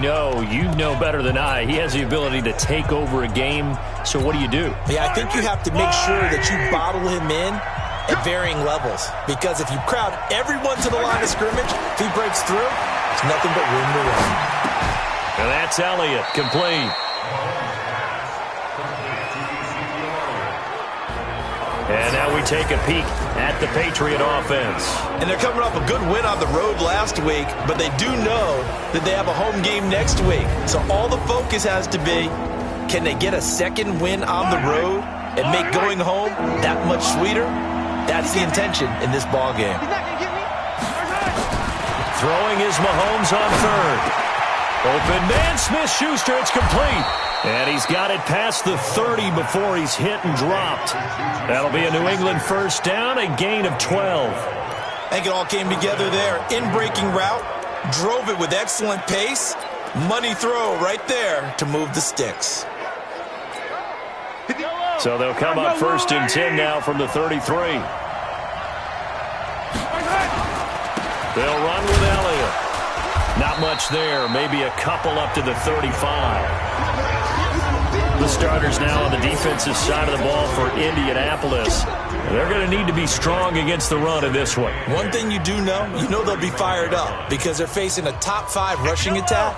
you know better than I, he has the ability to take over a game. So what do? Yeah, I think you have to make sure that you bottle him in at varying levels. Because if you crowd everyone to the line of scrimmage, if he breaks through, there's nothing but room to run. And that's Elliott, complete. And now we take a peek at the Patriot offense. And they're coming off a good win on the road last week, but they do know that they have a home game next week. So all the focus has to be, can they get a second win on the road and make going home that much sweeter? That's the intention in this ball game. Throwing is Mahomes on third. Open man, Smith-Schuster, it's complete. And he's got it past the 30 before he's hit and dropped. That'll be a New England first down, a gain of 12. I think it all came together there. In-breaking route, drove it with excellent pace. Money throw right there to move the sticks. So they'll come up first and 10 now from the 33. They'll run with Elliott. Not much there, maybe a couple up to the 35. The starters now on the defensive side of the ball for Indianapolis. They're going to need to be strong against the run in this one. One thing you know they'll be fired up because they're facing a top 5 rushing attack.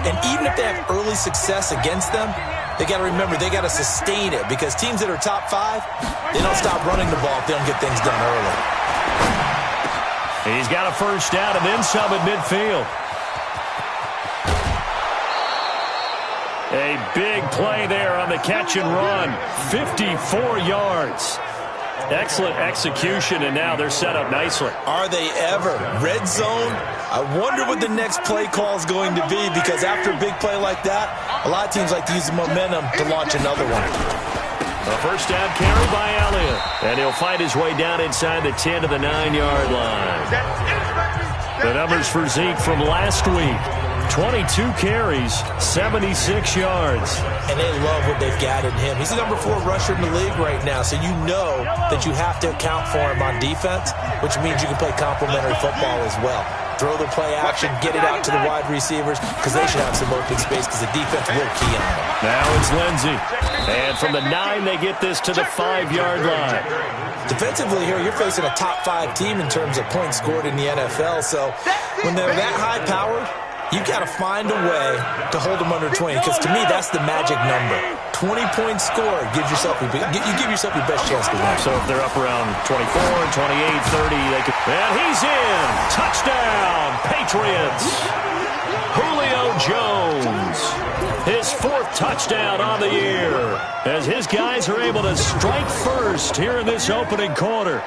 And even if they have early success against them, they got to remember they got to sustain it because teams that are top 5, they don't stop running the ball if they don't get things done early. He's got a first down and then some at midfield. A big play there on the catch and run. 54 yards. Excellent execution, and now they're set up nicely. Are they ever? Red zone? I wonder what the next play call is going to be because after a big play like that, a lot of teams like to use the momentum to launch another one. A first down carry by Elliott. And he'll fight his way down inside the 10 to the 9-yard line. The numbers for Zeke from last week. 22 carries, 76 yards. And they love what they've got in him. He's the number 4 rusher in the league right now, so you know that you have to account for him on defense, which means you can play complementary football as well. Throw the play action, get it out to the wide receivers, because they should have some open space because the defense will key on them. Now it's Lindsey. And from the 9, they get this to the 5-yard line. Defensively here, you're facing a top 5 team in terms of points scored in the NFL, so when they're that high-powered, you got to find a way to hold them under 20, because to me, that's the magic number. 20 points scored, you give yourself your best chance to win. So if they're up around 24, 28, 30, they could. And he's in! Touchdown, Patriots! Julio Jones, his 4th touchdown on the year, as his guys are able to strike first here in this opening quarter.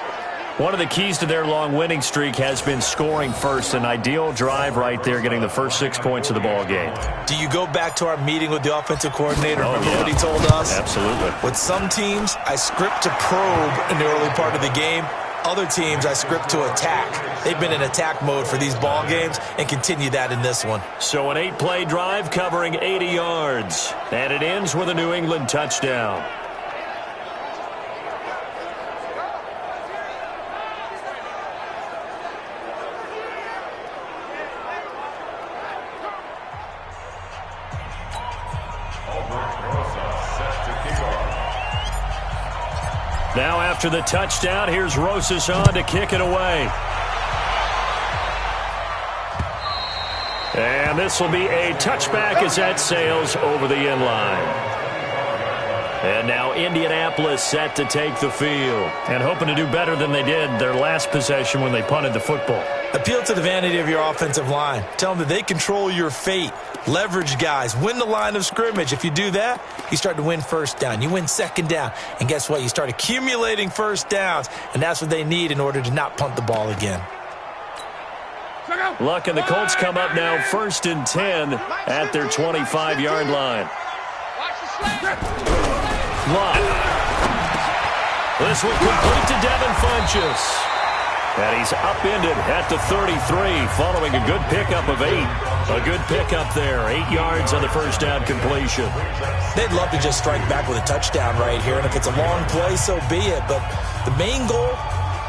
One of the keys to their long winning streak has been scoring first. An ideal drive right there, getting the first 6 points of the ball game. Do you go back to our meeting with the offensive coordinator? Oh, Remember yeah. what he told us? Absolutely. With some teams, I script to probe in the early part of the game. Other teams, I script to attack. They've been in attack mode for these ball games and continue that in this one. So an 8-play drive covering 80 yards. And it ends with a New England touchdown. Now after the touchdown, here's Rosas on to kick it away. And this will be a touchback as that sails over the end line. And now Indianapolis set to take the field and hoping to do better than they did their last possession when they punted the football. Appeal to the vanity of your offensive line. Tell them that they control your fate. Leverage guys. Win the line of scrimmage. If you do that, you start to win first down. You win second down. And guess what? You start accumulating first downs. And that's what they need in order to not punt the ball again. Luck and the Colts come up now first and 10 at their 25-yard line. Luck. This will complete to Devin Funchess. And he's upended at the 33 following a good pickup of 8. A good pickup there. 8 yards on the first down completion. They'd love to just strike back with a touchdown right here. And if it's a long play, so be it. But the main goal,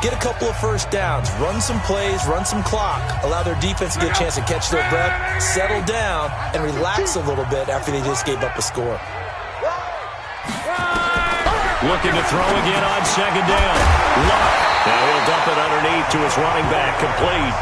get a couple of first downs, run some plays, run some clock, allow their defense to get a chance to catch their breath, settle down, and relax a little bit after they just gave up a score. Looking to throw again on second down. Luck. Now he'll dump it underneath to his running back. Complete.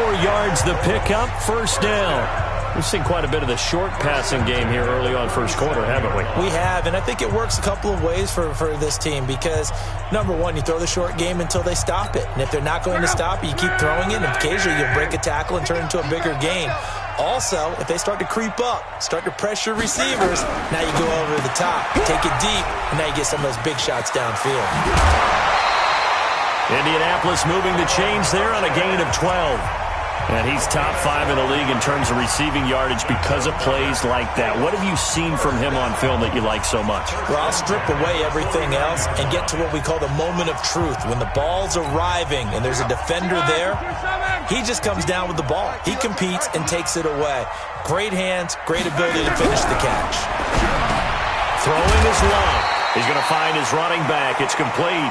4 yards the pickup. First down. We've seen quite a bit of the short passing game here early on first quarter, haven't we? We have, and I think it works a couple of ways for this team because, number one, you throw the short game until they stop it. And if they're not going to stop it, you keep throwing it, and occasionally you'll break a tackle and turn it into a bigger gain. Also, if they start to creep up, start to pressure receivers, now you go over the top, take it deep, and now you get some of those big shots downfield. Indianapolis moving the chains there on a gain of 12. And he's top 5 in the league in terms of receiving yardage because of plays like that. What have you seen from him on film that you like so much? Well, I'll strip away everything else and get to what we call the moment of truth. When the ball's arriving and there's a defender there, he just comes down with the ball. He competes and takes it away. Great hands, great ability to finish the catch. Throwing is long. He's going to find his running back. It's complete.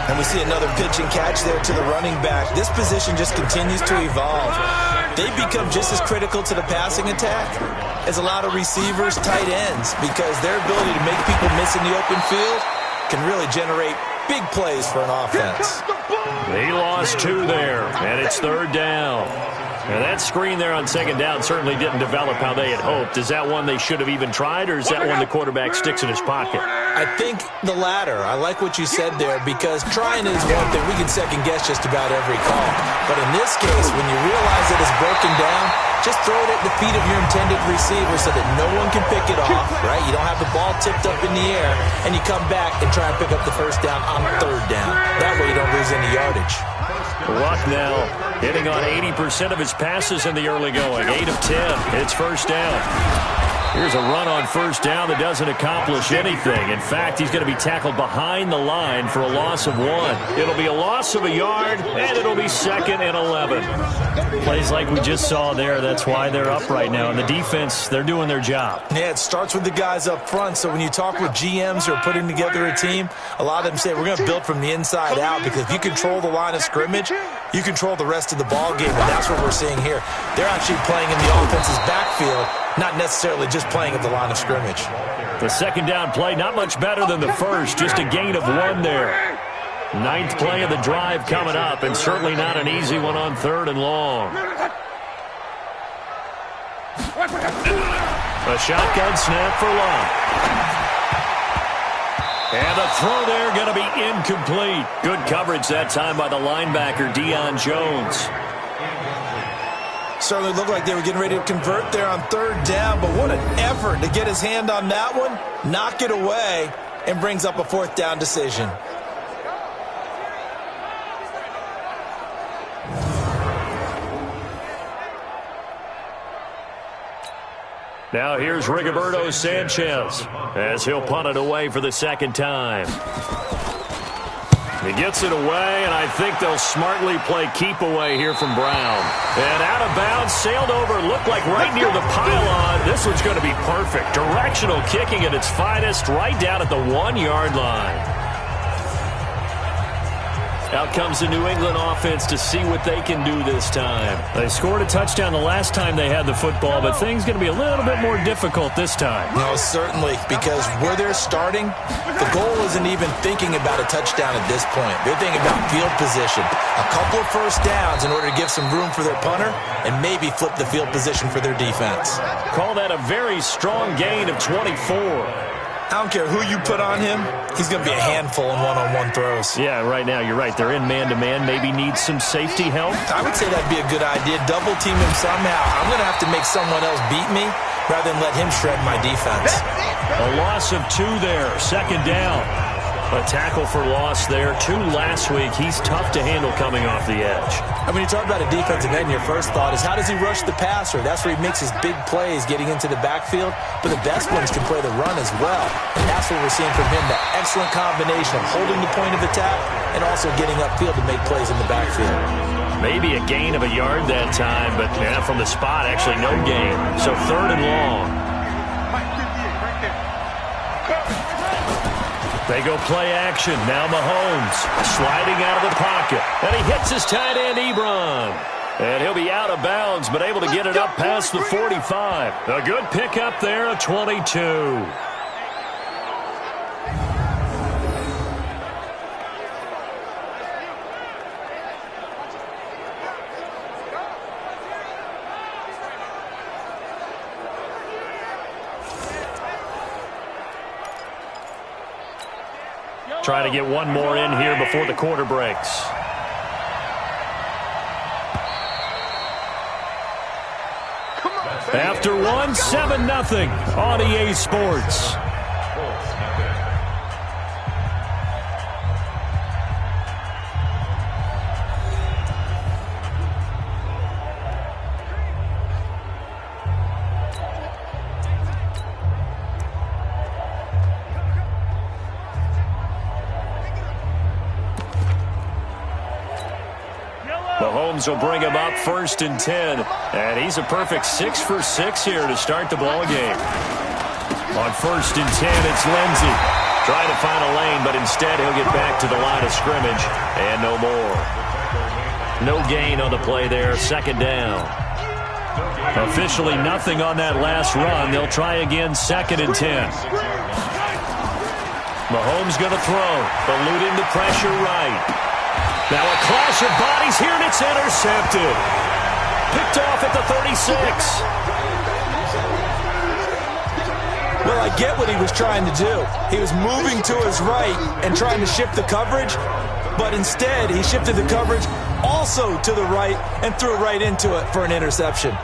And we see another pitch and catch there to the running back. This position just continues to evolve. They become just as critical to the passing attack as a lot of receivers, tight ends, because their ability to make people miss in the open field can really generate big plays for an offense. He lost 2 there, and it's third down. And that screen there on second down certainly didn't develop how they had hoped. Is that one they should have even tried, or is that one the quarterback sticks in his pocket? I think the latter. I like what you said there because trying is one thing. We can second-guess just about every call. But in this case, when you realize that it's broken down, just throw it at the feet of your intended receiver so that no one can pick it off, right? You don't have the ball tipped up in the air, and you come back and try and pick up the first down on third down. That way you don't lose any yardage. Luck now hitting on 80% of his passes in the early going. 8 of 10. It's first down. Here's a run on first down that doesn't accomplish anything. In fact, he's going to be tackled behind the line for a loss of 1. It'll be a loss of a yard, and it'll be 2nd and 11. Plays like we just saw there, that's why they're up right now. And the defense, they're doing their job. Yeah, it starts with the guys up front. So when you talk with GMs who are putting together a team, a lot of them say we're going to build from the inside out because if you control the line of scrimmage, you control the rest of the ball game, and that's what we're seeing here. They're actually playing in the offense's backfield, not necessarily just playing at the line of scrimmage. The second down play, not much better than the first, just a gain of 1 there. 9th play of the drive coming up, and certainly not an easy one on third and long. A shotgun snap for Long. And the throw there going to be incomplete. Good coverage that time by the linebacker, Deion Jones. Certainly looked like they were getting ready to convert there on third down, but what an effort to get his hand on that one, knock it away, and brings up a 4th down decision. Now here's Rigoberto Sanchez as he'll punt it away for the second time. He gets it away, and I think they'll smartly play keep away here from Brown. And out of bounds, sailed over, looked like right near the pylon. This one's going to be perfect. Directional kicking at its finest, right down at the 1-yard line. Out comes the New England offense to see what they can do this time. They scored a touchdown the last time they had the football, but things going to be a little bit more difficult this time. No, certainly, because where they're starting, the goal isn't even thinking about a touchdown at this point. They're thinking about field position. A couple of first downs in order to give some room for their punter and maybe flip the field position for their defense. Call that a very strong gain of 24. I don't care who you put on him, he's going to be a handful in one-on-one throws. Yeah, right now, you're right. They're in man-to-man, maybe needs some safety help. I would say that'd be a good idea. Double team him somehow. I'm going to have to make someone else beat me rather than let him shred my defense. A loss of 2 there, second down. A tackle for loss there. 2 last week. He's tough to handle coming off the edge. And when you talk about a defensive end, your first thought is how does he rush the passer? That's where he makes his big plays getting into the backfield. But the best ones can play the run as well. And that's what we're seeing from him, that excellent combination of holding the point of attack and also getting upfield to make plays in the backfield. Maybe a gain of a yard that time, but from the spot, actually no gain. So 3rd and long. They go play action. Now Mahomes sliding out of the pocket. And he hits his tight end, Brim. And he'll be out of bounds, but able to get it up past the 45. A good pickup there, a 22. Trying to get one more in here before the quarter breaks. After one, 7-0 on EA Sports. Mahomes will bring him up 1st and 10. And he's a perfect 6 for 6 here to start the ball game. On 1st and 10, it's Lindsey. Trying to find a lane, but instead he'll get back to the line of scrimmage. And no more. No gain on the play there. 2nd down. Officially nothing on that last run. They'll try again 2nd and 10. Mahomes going to throw. Eluding the pressure right. Now a clash of bodies here, and it's intercepted. Picked off at the 36. Well, I get what he was trying to do. He was moving to his right and trying to shift the coverage, but instead he shifted the coverage also to the right and threw right into it for an interception.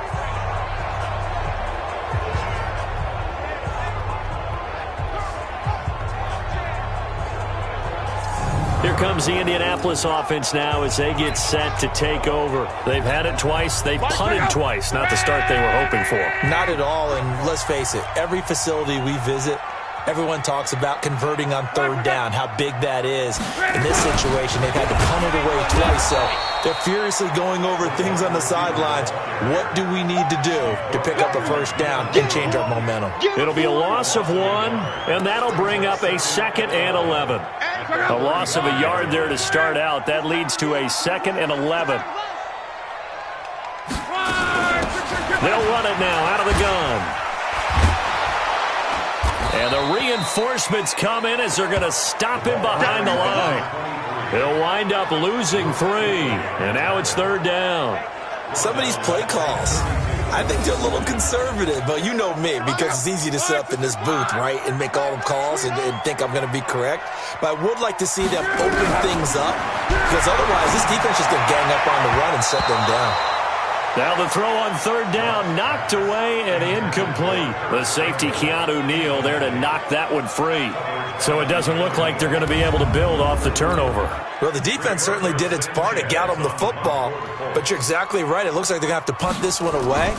Here comes the Indianapolis offense now as they get set to take over. They've had it twice. They've punted twice. Not the start they were hoping for. Not at all, and let's face it, every facility we visit, everyone talks about converting on 3rd down, how big that is. In this situation, they've had to punt it away twice, so they're furiously going over things on the sidelines. What do we need to do to pick up a 1st down and change our momentum? It'll be a loss of 1, and that'll bring up a 2nd and 11. A loss of a yard there to start out. That leads to a 2nd and 11. They'll run it now out of the gun. And the reinforcements come in as they're going to stop him behind the line. He'll wind up losing 3. And now it's 3rd down. Some of these play calls, I think they're a little conservative, but you know me, because it's easy to sit up in this booth, right, and make all the calls and think I'm going to be correct. But I would like to see them open things up, because otherwise this defense is going to gang up on the run and shut them down. Now the throw on 3rd down, knocked away and incomplete. The safety, Keanu Neal, there to knock that one free. So it doesn't look like they're going to be able to build off the turnover. Well, the defense certainly did its part to get them the football, but you're exactly right. It looks like they're going to have to punt this one away,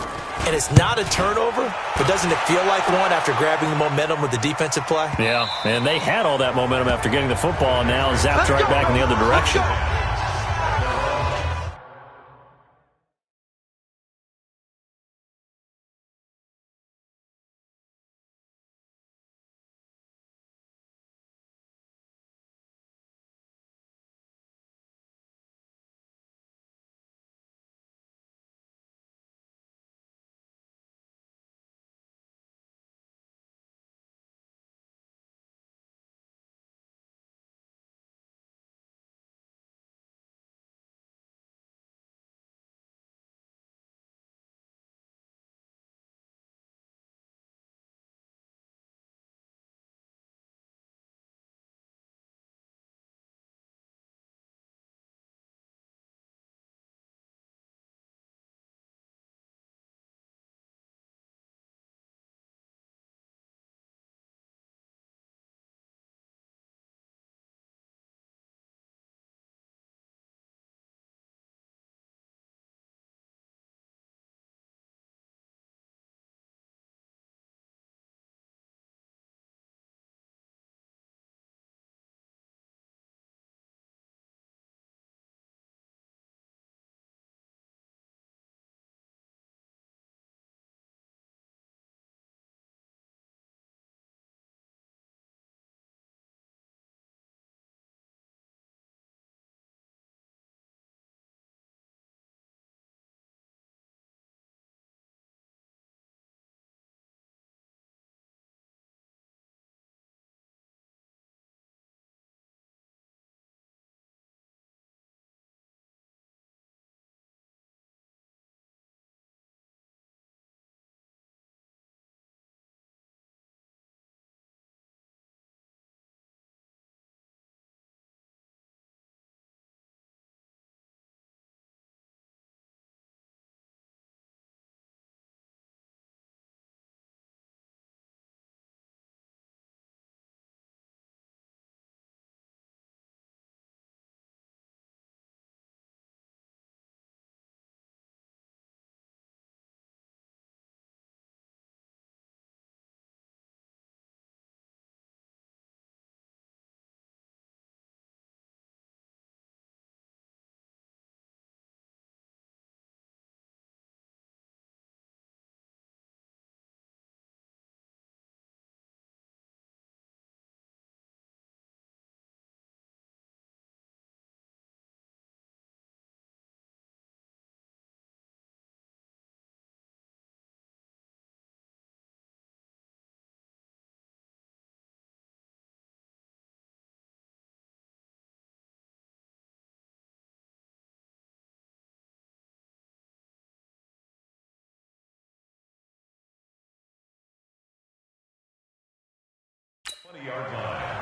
and it's not a turnover, but doesn't it feel like one after grabbing the momentum with the defensive play? Yeah, and they had all that momentum after getting the football, and now zapped right back in the other direction.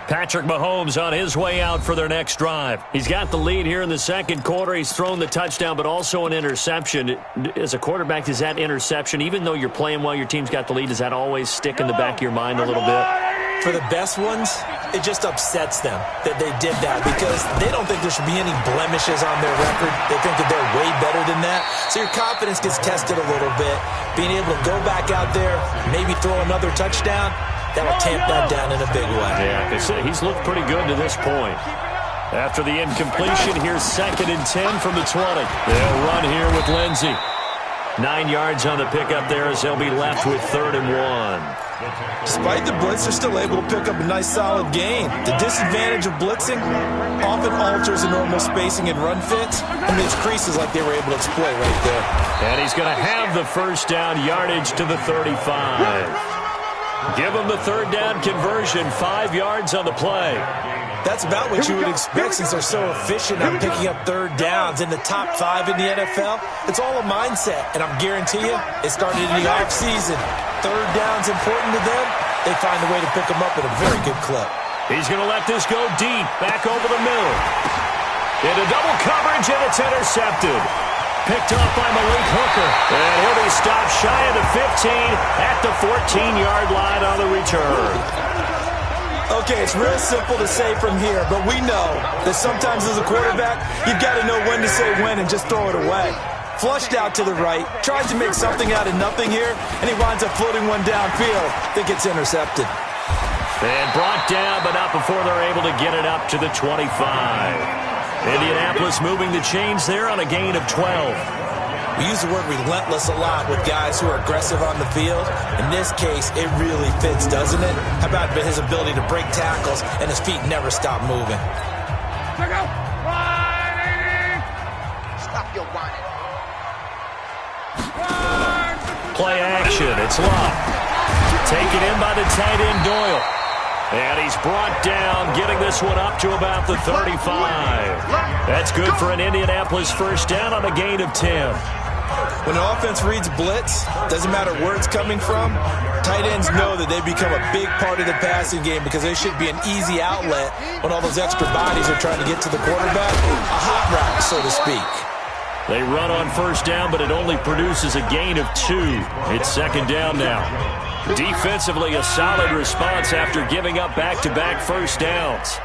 Patrick Mahomes on his way out for their next drive. He's got the lead here in the second quarter. He's thrown the touchdown, but also an interception. As a quarterback, does that interception, even though you're playing while your team's got the lead, does that always stick in the back of your mind a little bit? For the best ones, it just upsets them that they did that because they don't think there should be any blemishes on their record. They think that they're way better than that. So your confidence gets tested a little bit. Being able to go back out there, maybe throw another touchdown, that will tamp that down in a big way. Yeah, he's looked pretty good to this point. After the incompletion, here's 2nd and 10 from the 20. They'll run here with Lindsey. 9 yards on the pickup there as they'll be left with 3rd and 1. Despite the blitz, they're still able to pick up a nice solid gain. The disadvantage of blitzing often alters the normal spacing and run fits and makes creases like they were able to exploit right there. And he's going to have the first down, yardage to the 35. Give him the 3rd down conversion, 5 yards on the play. That's about what you would expect since they're so efficient at picking up 3rd downs in the top 5 in the NFL. It's all a mindset, and I'm guarantee you it started in the offseason. 3rd down's important to them. They find a way to pick them up at a very good clip. He's going to let this go deep, back over the middle. Into double coverage, and it's intercepted. Picked off by Malik Hooker. And he'll be stopped shy of the 15 at the 14-yard line on the return. Okay, it's real simple to say from here, but we know that sometimes as a quarterback, you've got to know when to say when and just throw it away. Flushed out to the right, tries to make something out of nothing here, and he winds up floating one downfield. Think it's intercepted. And brought down, but not before they're able to get it up to the 25. Indianapolis moving the chains there on a gain of 12. We use the word relentless a lot with guys who are aggressive on the field. In this case, it really fits, doesn't it? How about his ability to break tackles and his feet never stop moving? Stop your whining. Play action. It's Love. Taken in by the tight end Doyle. And he's brought down, getting this one up to about the 35. That's good for an Indianapolis first down on a gain of 10. When an offense reads blitz, doesn't matter where it's coming from, tight ends know that they become a big part of the passing game because they should be an easy outlet when all those extra bodies are trying to get to the quarterback. A hot route, so to speak. They run on first down, but it only produces a gain of 2. It's 2nd down now. Defensively, a solid response after giving up back-to-back first downs.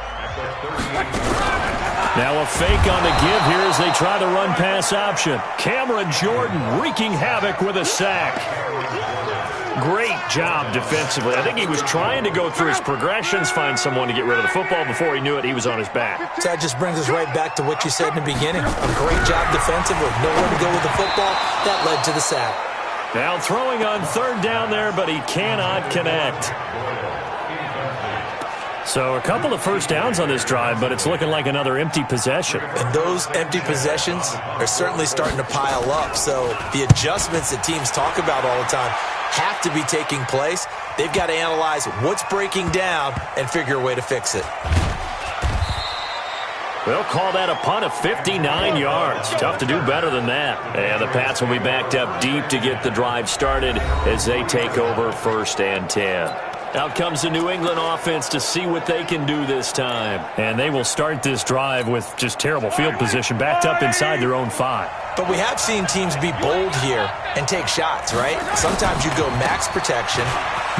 Now a fake on the give here as they try the run-pass option. Cameron Jordan wreaking havoc with a sack. Great job defensively. I think he was trying to go through his progressions, find someone to get rid of the football. Before he knew it, he was on his back. So that just brings us right back to what you said in the beginning. A great job defensively. Nowhere to go with the football. That led to the sack. Now throwing on 3rd down there, but he cannot connect. So a couple of first downs on this drive, but it's looking like another empty possession. And those empty possessions are certainly starting to pile up. So the adjustments that teams talk about all the time have to be taking place. They've got to analyze what's breaking down and figure a way to fix it. They'll call that a punt of 59 yards. Tough to do better than that. And the Pats will be backed up deep to get the drive started as they take over 1st and 10. Out comes the New England offense to see what they can do this time. And they will start this drive with just terrible field position, backed up inside their own 5. But we have seen teams be bold here and take shots, right? Sometimes you go max protection,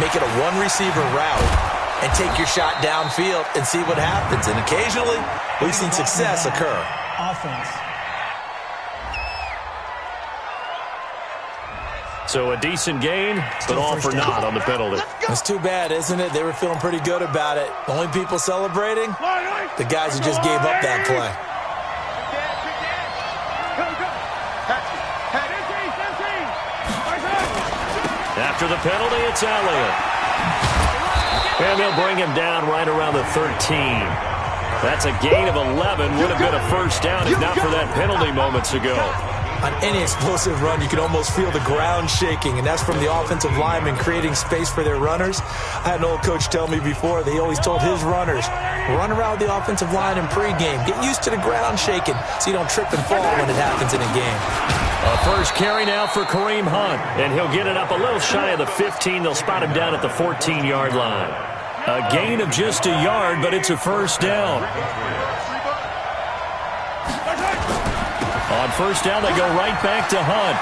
make it a one-receiver route, and take your shot downfield and see what happens. And occasionally, we've seen success occur. Offense. So a decent gain, but all for naught on the penalty. It's too bad, isn't it? They were feeling pretty good about it. The only people celebrating, the guys who just gave up that play. After the penalty, it's Elliott. And they'll bring him down right around the 13. That's a gain of 11. Would have been a first down if not for that penalty moments ago. On any explosive run, you can almost feel the ground shaking, and that's from the offensive linemen creating space for their runners. I had an old coach tell me before that he always told his runners, run around the offensive line in pregame. Get used to the ground shaking so you don't trip and fall when it happens in a game. A first carry now for Kareem Hunt, and he'll get it up a little shy of the 15. They'll spot him down at the 14-yard line. A gain of just a yard, but it's a first down. On first down, they go right back to Hunt.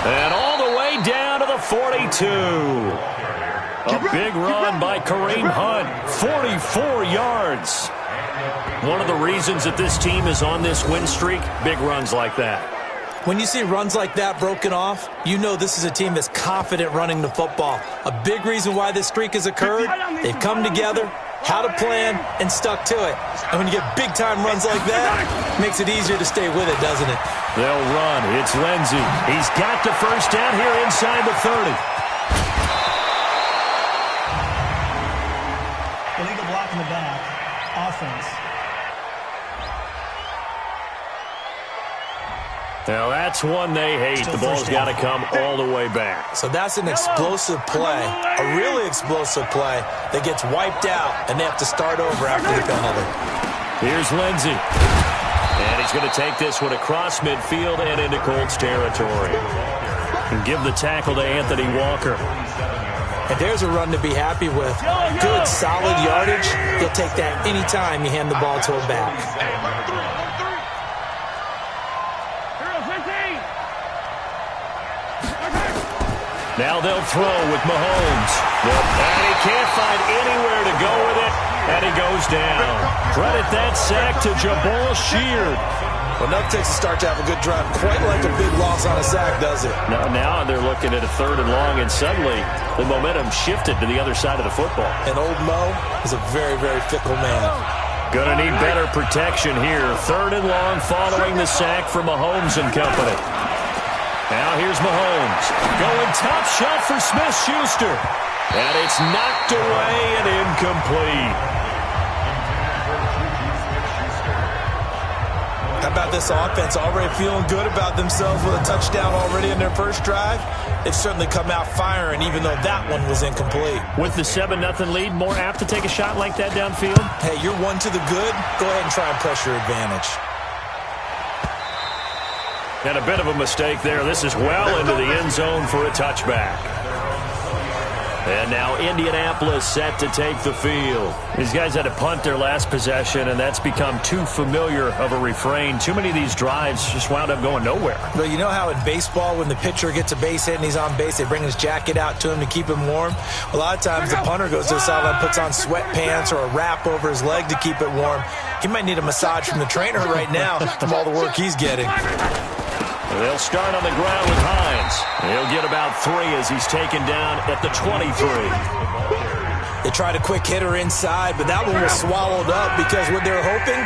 And all the way down to the 42. A big run by Kareem Hunt, 44 yards. One of the reasons that this team is on this win streak, big runs like that. When you see runs like that broken off, you know this is a team that's confident running the football. A big reason why this streak has occurred, they've come together, had a plan, and stuck to it. And when you get big-time runs like that, it makes it easier to stay with it, doesn't it? They'll run. It's Lindsey. He's got the first down here inside the 30. Illegal block in the back. Offense. Now that's one they hate. The ball's got to come all the way back. So that's an explosive play, a really explosive play that gets wiped out, and they have to start over after the penalty. Here's Lindsey. And he's going to take this one across midfield and into Colts territory. And give the tackle to Anthony Walker. And there's a run to be happy with. Good, solid yardage. He'll take that anytime you hand the ball to him back. Now they'll throw with Mahomes. And he can't find anywhere to go with it. And he goes down. Credit that sack to Jabal Sheard. Well, nothing takes a start to have a good drive. Quite like a big loss on a sack, does it? Now they're looking at a 3rd and long, and suddenly the momentum shifted to the other side of the football. And old Mo is a very, very fickle man. Gonna need better protection here. 3rd and long following the sack from Mahomes and company. Now here's Mahomes. Going top shot for Smith-Schuster. And it's knocked away and incomplete. How about this offense already feeling good about themselves with a touchdown already in their first drive? They've certainly come out firing, even though that one was incomplete. With the 7-0 lead, more apt to take a shot like that downfield? Hey, you're one to the good. Go ahead and try and press your advantage. And a bit of a mistake there. This is well into the end zone for a touchback. And now Indianapolis set to take the field. These guys had to punt their last possession, and that's become too familiar of a refrain. Too many of these drives just wound up going nowhere. But you know how in baseball, when the pitcher gets a base hit and he's on base, they bring his jacket out to him to keep him warm? A lot of times the punter goes to the sideline, puts on sweatpants or a wrap over his leg to keep it warm. He might need a massage from the trainer right now from all the work he's getting. They'll start on the ground with Hines. He'll get about 3 as he's taken down at the 23. They tried a quick hitter inside, but that one was swallowed up because what they're hoping,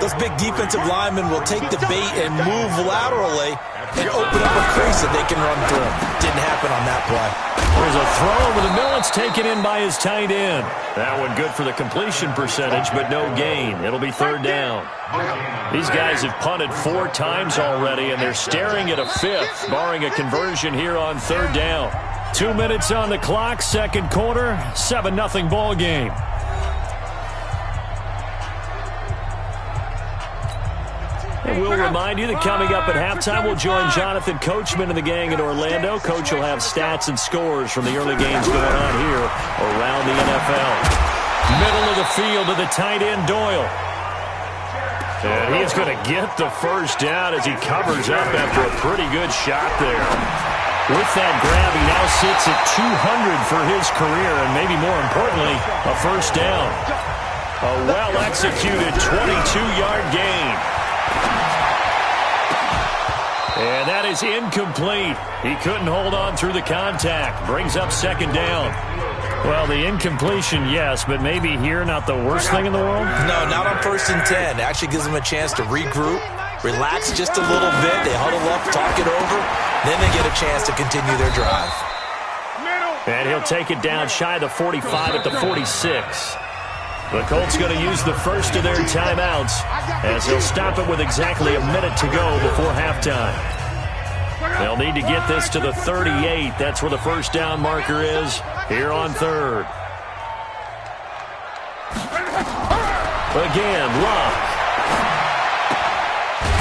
those big defensive linemen will take the bait and move laterally and open up a crease that they can run through. Didn't happen on that play. There's a throw over the middle. It's taken in by his tight end. That one good for the completion percentage, but no gain. It'll be 3rd down. These guys have punted 4 times already, and they're staring at a 5th, barring a conversion here on 3rd down. 2 minutes on the clock, 2nd quarter, 7-0 ball game. And we'll remind you that coming up at halftime, we'll join Jonathan Coachman and the gang in Orlando. Coach will have stats and scores from the early games going on here around the NFL. Middle of the field to the tight end, Doyle. And he's going to get the first down as he covers up after a pretty good shot there. With that grab, he now sits at 200 for his career, and maybe more importantly, a first down. A well-executed 22-yard gain. And that is incomplete. He couldn't hold on through the contact. Brings up 2nd down. Well, the incompletion, yes, but maybe here not the worst thing in the world? No, not on 1st and 10. It actually gives them a chance to regroup, relax just a little bit. They huddle up, talk it over. Then they get a chance to continue their drive. And he'll take it down shy of the 45 at the 46. The Colts going to use the first of their timeouts as they'll stop it with exactly a minute to go before halftime. They'll need to get this to the 38. That's where the first down marker is here on 3rd. Again, Love.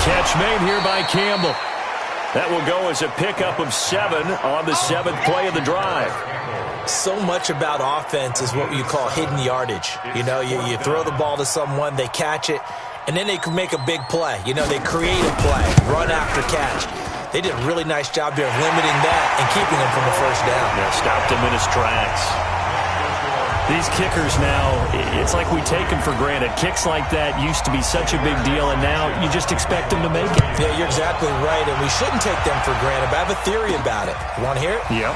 Catch made here by Campbell. That will go as a pickup of 7 on the 7th play of the drive. So much about offense is what you call hidden yardage. You know, you throw the ball to someone, they catch it, and then they can make a big play. You know, they create a play, run after catch. They did a really nice job there of limiting that and keeping him from the first down. Yeah, stopped him in his tracks. These kickers now, it's like we take them for granted. Kicks like that used to be such a big deal, and now you just expect them to make it. Yeah, you're exactly right, and we shouldn't take them for granted, but I have a theory about it. You want to hear it? Yep.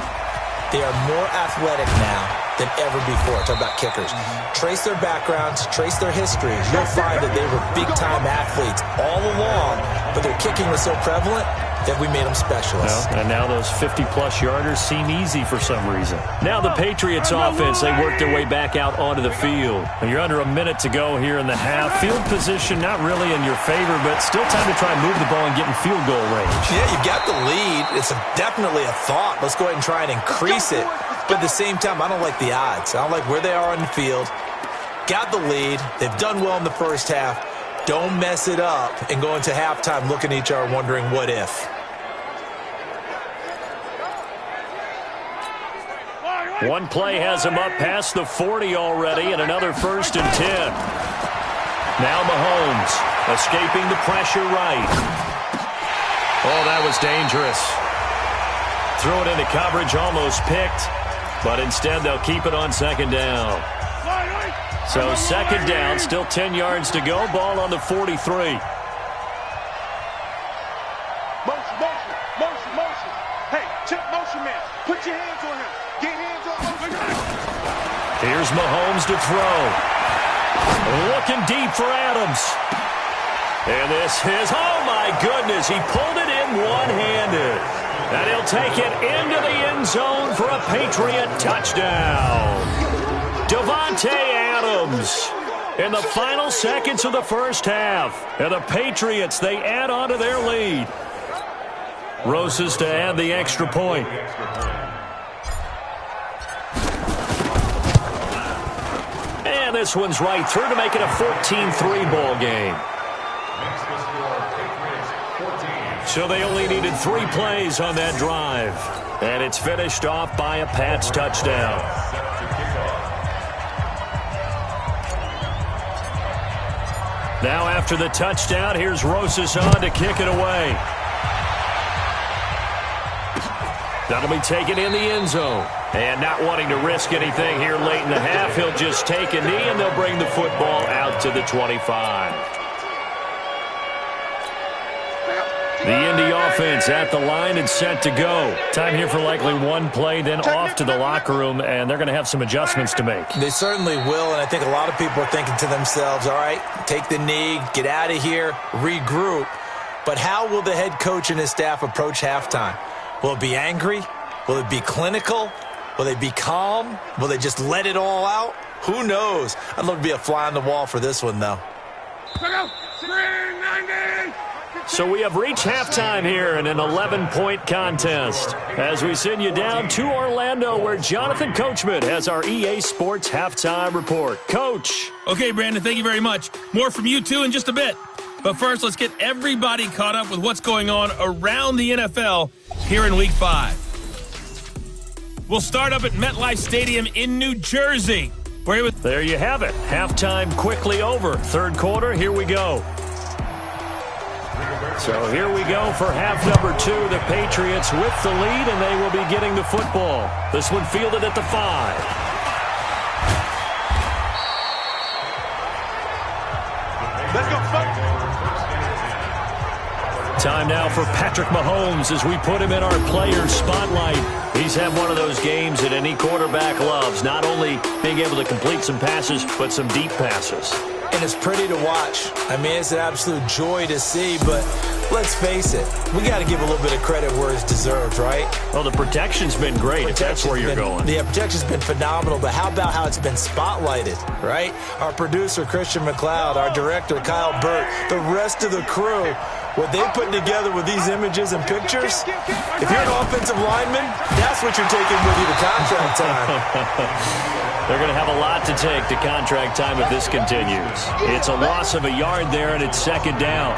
They are more athletic now than ever before. Talk about kickers. Trace their backgrounds, trace their histories. You'll find that they were big-time athletes all along, but their kicking was so prevalent that we made them specialists. Well, and now those 50-plus yarders seem easy for some reason. Now the Patriots offense, they work their way back out onto the field. And you're under a minute to go here in the half. Field position not really in your favor, but still time to try and move the ball and get in field goal range. Yeah, you've got the lead. It's definitely a thought. Let's go ahead and try and increase it. But at the same time, I don't like the odds. I don't like where they are on the field. Got the lead. They've done well in the first half. Don't mess it up and go into halftime looking at each other wondering what if. One play has him up past the 40 already, and another 1st and 10. Now Mahomes escaping the pressure right. Oh, that was dangerous. Threw it into coverage, almost picked, but instead they'll keep it on 2nd down. So 2nd down, still 10 yards to go, ball on the 43. Motion. Hey, check motion man. Put your hands on him. Get hands on him. Here's Mahomes to throw. Looking deep for Adams. And this is, oh my goodness, he pulled it in one-handed. And he'll take it into the end zone for a Patriot touchdown. Davante Adams in the final seconds of the first half. And the Patriots, they add on to their lead. Roses to add the extra point. And this one's right through to make it a 14-3 ball game. So they only needed 3 plays on that drive. And it's finished off by a Pats touchdown. Now after the touchdown, here's Roses on to kick it away. That'll be taken in the end zone. And not wanting to risk anything here late in the half, he'll just take a knee and they'll bring the football out to the 25. The Indy offense at the line and set to go. Time here for likely one play, then off to the locker room, and they're going to have some adjustments to make. They certainly will, and I think a lot of people are thinking to themselves, all right, take the knee, get out of here, regroup. But how will the head coach and his staff approach halftime? Will it be angry? Will it be clinical? Will they be calm? Will they just let it all out? Who knows? I'd love to be a fly on the wall for this one, though. So we have reached halftime here in an 11-point contest as we send you down to Orlando where Jonathan Coachman has our EA Sports halftime report. Coach. Okay, Brandon, thank you very much. More from you, too, in just a bit. But first, let's get everybody caught up with what's going on around the NFL here in Week 5. We'll start up at MetLife Stadium in New Jersey. There you have it. Halftime quickly over. Third quarter, here we go. So here we go for half number 2. The Patriots with the lead, and they will be getting the football. This one fielded at the 5. Let's go, fight. Time now for Patrick Mahomes as we put him in our player spotlight. He's had one of those games that any quarterback loves, not only being able to complete some passes, but some deep passes. And it's pretty to watch. I mean, it's an absolute joy to see, but let's face it, we got to give a little bit of credit where it's deserved, right? Well, the protection's been great, if that's where you're going. Yeah, protection's been phenomenal, but how about how it's been spotlighted, right? Our producer, Christian McLeod, our director, Kyle Burt, the rest of the crew, what they put together with these images and pictures, if you're an offensive lineman, that's what you're taking with you to contract time. They're going to have a lot to take to contract time if this continues. It's a loss of a yard there, and it's 2nd down.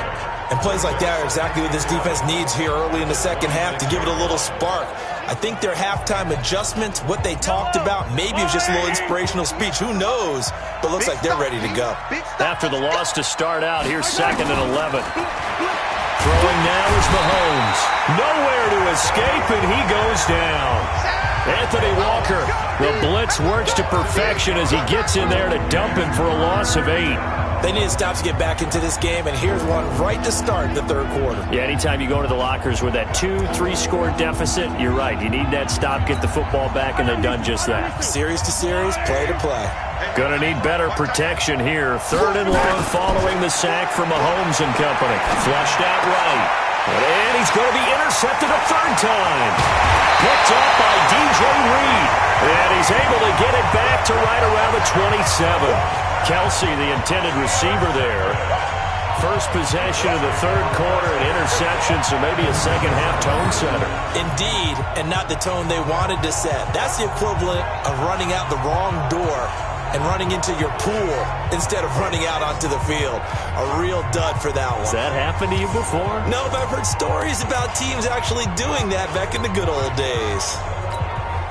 And plays like that are exactly what this defense needs here early in the second half to give it a little spark. I think their halftime adjustment, what they talked about, maybe it was just a little inspirational speech. Who knows? But looks like they're ready to go. After the loss to start out, here's 2nd and 11. Throwing now is Mahomes. Nowhere to escape, and he goes down. Anthony Walker, the blitz works to perfection as he gets in there to dump him for a loss of 8. They need to stop to get back into this game, and here's one right to start the third quarter. Yeah, anytime you go to the lockers with that 2-3 score deficit, you're right. You need that stop, get the football back, and they've done just that. Series to series, play to play. Gonna need better protection here. 3rd and long following the sack from Mahomes and company. Flushed out right. And he's going to be intercepted a 3rd time. Picked up by DJ Reed. And he's able to get it back to right around the 27. Kelsey, the intended receiver there. First possession of the third quarter, an interception, so maybe a second-half tone setter. Indeed, and not the tone they wanted to set. That's the equivalent of running out the wrong door and running into your pool instead of running out onto the field. A real dud for that one. Has that happened to you before? No, but I've heard stories about teams actually doing that back in the good old days.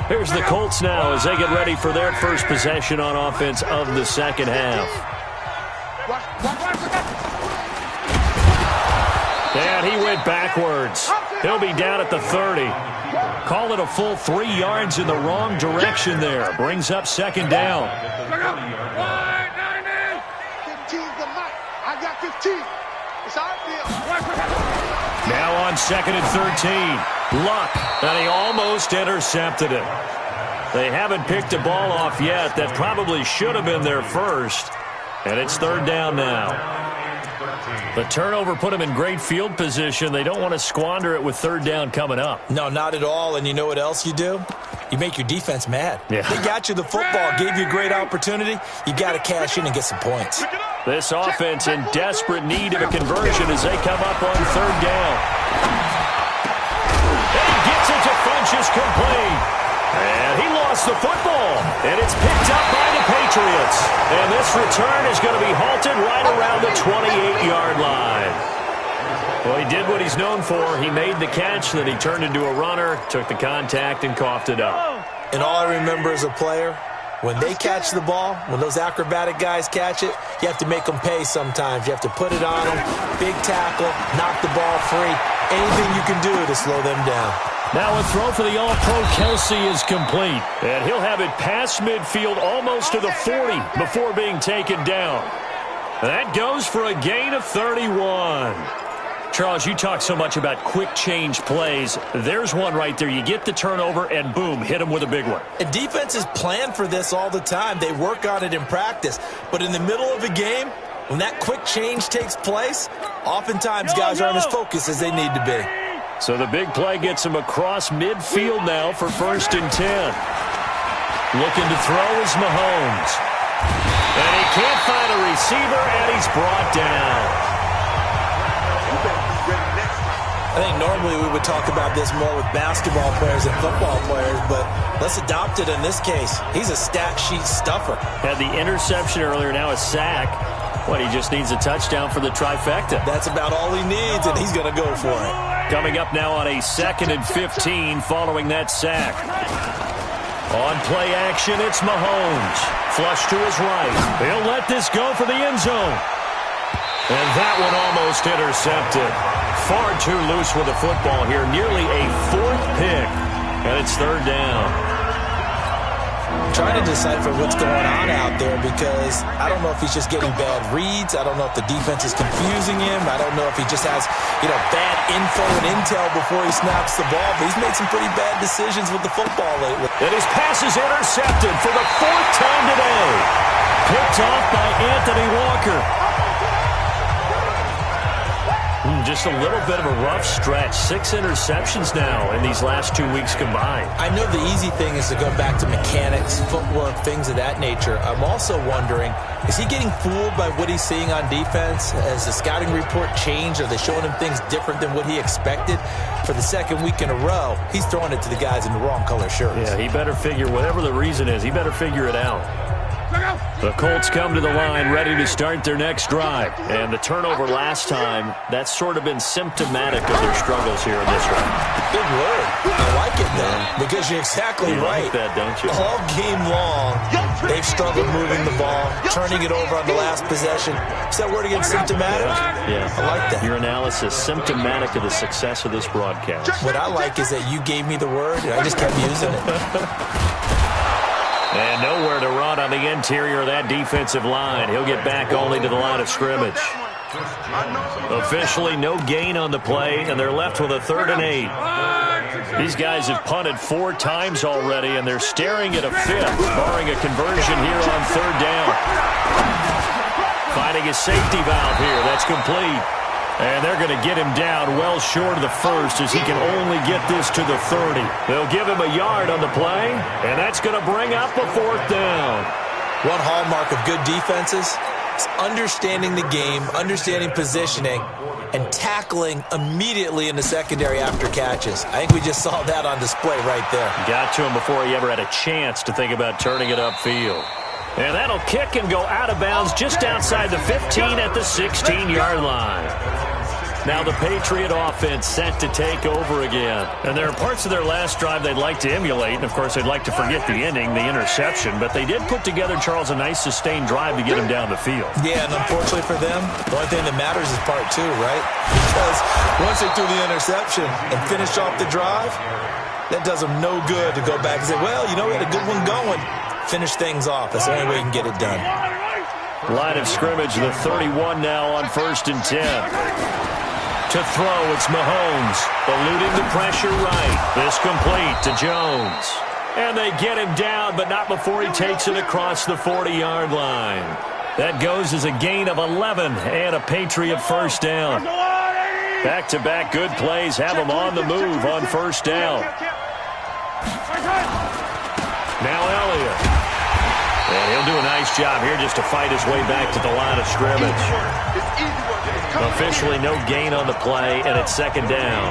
Here's the Colts now as they get ready for their first possession on offense of the second half. And he went backwards. He'll be down at the 30. Call it a full 3 yards in the wrong direction there. Brings up 2nd down. 15's the mic. I got 15. It's our deal. Now on 2nd and 13. Luck, and he almost intercepted it. They haven't picked a ball off yet. That probably should have been their first. And it's 3rd down now. The turnover put them in great field position. They don't want to squander it with 3rd down coming up. No, not at all. And you know what else you do? You make your defense mad. Yeah. They got you the football, gave you a great opportunity. You got to cash in and get some points. This offense in desperate need of a conversion as they come up on 3rd down. And he gets it to Funchess complete. And he lost the football. And it's picked up by the Patriots. And this return is going to be halted right around the 28-yard line. Well, he did what he's known for. He made the catch, then he turned into a runner, took the contact, and coughed it up. And all I remember as a player, when they catch the ball, when those acrobatic guys catch it, you have to make them pay sometimes. You have to put it on them, big tackle, knock the ball free. Anything you can do to slow them down. Now a throw for the All-Pro Kelsey is complete. And he'll have it past midfield almost to the 40 before being taken down. That goes for a gain of 31. Charles, you talk so much about quick change plays. There's one right there. You get the turnover and boom, hit him with a big one. And defenses plan for this all the time. They work on it in practice. But in the middle of a game, when that quick change takes place, oftentimes guys aren't as focused as they need to be. So the big play gets him across midfield now for 1st and 10. Looking to throw is Mahomes. And he can't find a receiver, and he's brought down. I think normally we would talk about this more with basketball players and football players, but let's adopt it in this case. He's a stat sheet stuffer. Had the interception earlier, now a sack. What, he just needs a touchdown for the trifecta. That's about all he needs, and he's going to go for it. Coming up now on a 2nd and 15 following that sack. On play action, it's Mahomes. Flush to his right. He'll let this go for the end zone. And that one almost intercepted. Far too loose with the football here. Nearly a 4th pick. And it's 3rd down. I'm trying to decipher what's going on out there because I don't know if he's just getting bad reads. I don't know if the defense is confusing him. I don't know if he just has, bad info and intel before he snaps the ball. But he's made some pretty bad decisions with the football lately. And his pass is intercepted for the 4th time today. Picked off by Anthony Walker. Just a little bit of a rough stretch. 6 interceptions now in these last 2 weeks combined. I know the easy thing is to go back to mechanics, footwork, things of that nature. I'm also wondering, is he getting fooled by what he's seeing on defense? Has the scouting report changed? Are they showing him things different than what he expected? For the 2nd week in a row, he's throwing it to the guys in the wrong color shirts. Yeah, he better figure, whatever the reason is, he better figure it out. The Colts come to the line ready to start their next drive. And the turnover last time, that's sort of been symptomatic of their struggles here in this one. Big word. I like it, though, because you're exactly right. You like that, don't you? All game long, they've struggled moving the ball, turning it over on the last possession. Is that word again, symptomatic? Yeah. I like that. Your analysis, symptomatic of the success of this broadcast. What I like is that you gave me the word, and I just kept using it. And nowhere to run on the interior of that defensive line. He'll get back only to the line of scrimmage. Officially no gain on the play, and they're left with a 3rd and 8. These guys have punted 4 times already, and they're staring at a 5th, barring a conversion here on 3rd down. Finding a safety valve here. That's complete. And they're going to get him down well short of the 1st as he can only get this to the 30. They'll give him a yard on the play, and that's going to bring up a 4th down. One hallmark of good defenses is understanding the game, understanding positioning, and tackling immediately in the secondary after catches. I think we just saw that on display right there. Got to him before he ever had a chance to think about turning it upfield. And that'll kick and go out of bounds just outside the 15 at the 16-yard line. Now the Patriot offense set to take over again. And there are parts of their last drive they'd like to emulate. And, of course, they'd like to forget the ending, the interception. But they did put together, Charles, a nice sustained drive to get him down the field. Yeah, and unfortunately for them, the only thing that matters is part 2, right? Because once they threw the interception and finished off the drive, that does them no good to go back and say, well, you know, we had a good one going. Finish things off. That's the only way you can get it done. Line of scrimmage, the 31 now on 1st and 10. To throw, it's Mahomes, eluding the pressure right. This complete to Jones. And they get him down, but not before he takes it across the 40-yard line. That goes as a gain of 11 and a Patriot 1st down. Back-to-back good plays have him on the move on 1st down. Now Elliott. And he'll do a nice job here just to fight his way back to the line of scrimmage. Officially no gain on the play, and it's 2nd down.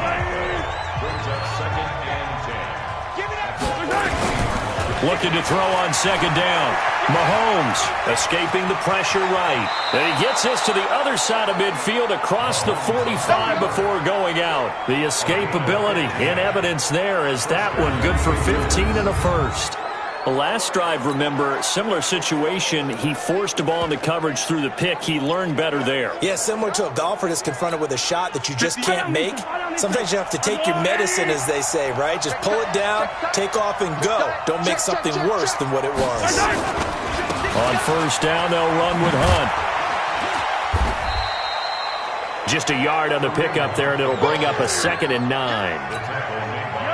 Looking to throw on 2nd down. Mahomes escaping the pressure right. And he gets this to the other side of midfield across the 45 before going out. The escapability in evidence there as that one good for 15 and a 1st. The last drive, remember, similar situation. He forced a ball into coverage through the pick. He learned better there. Yeah, similar to a golfer that's confronted with a shot that you just can't make. Sometimes you have to take your medicine, as they say, right? Just pull it down, take off, and go. Don't make something worse than what it was. On 1st down, they'll run with Hunt. Just a yard on the pickup there, and it'll bring up a 2nd and 9.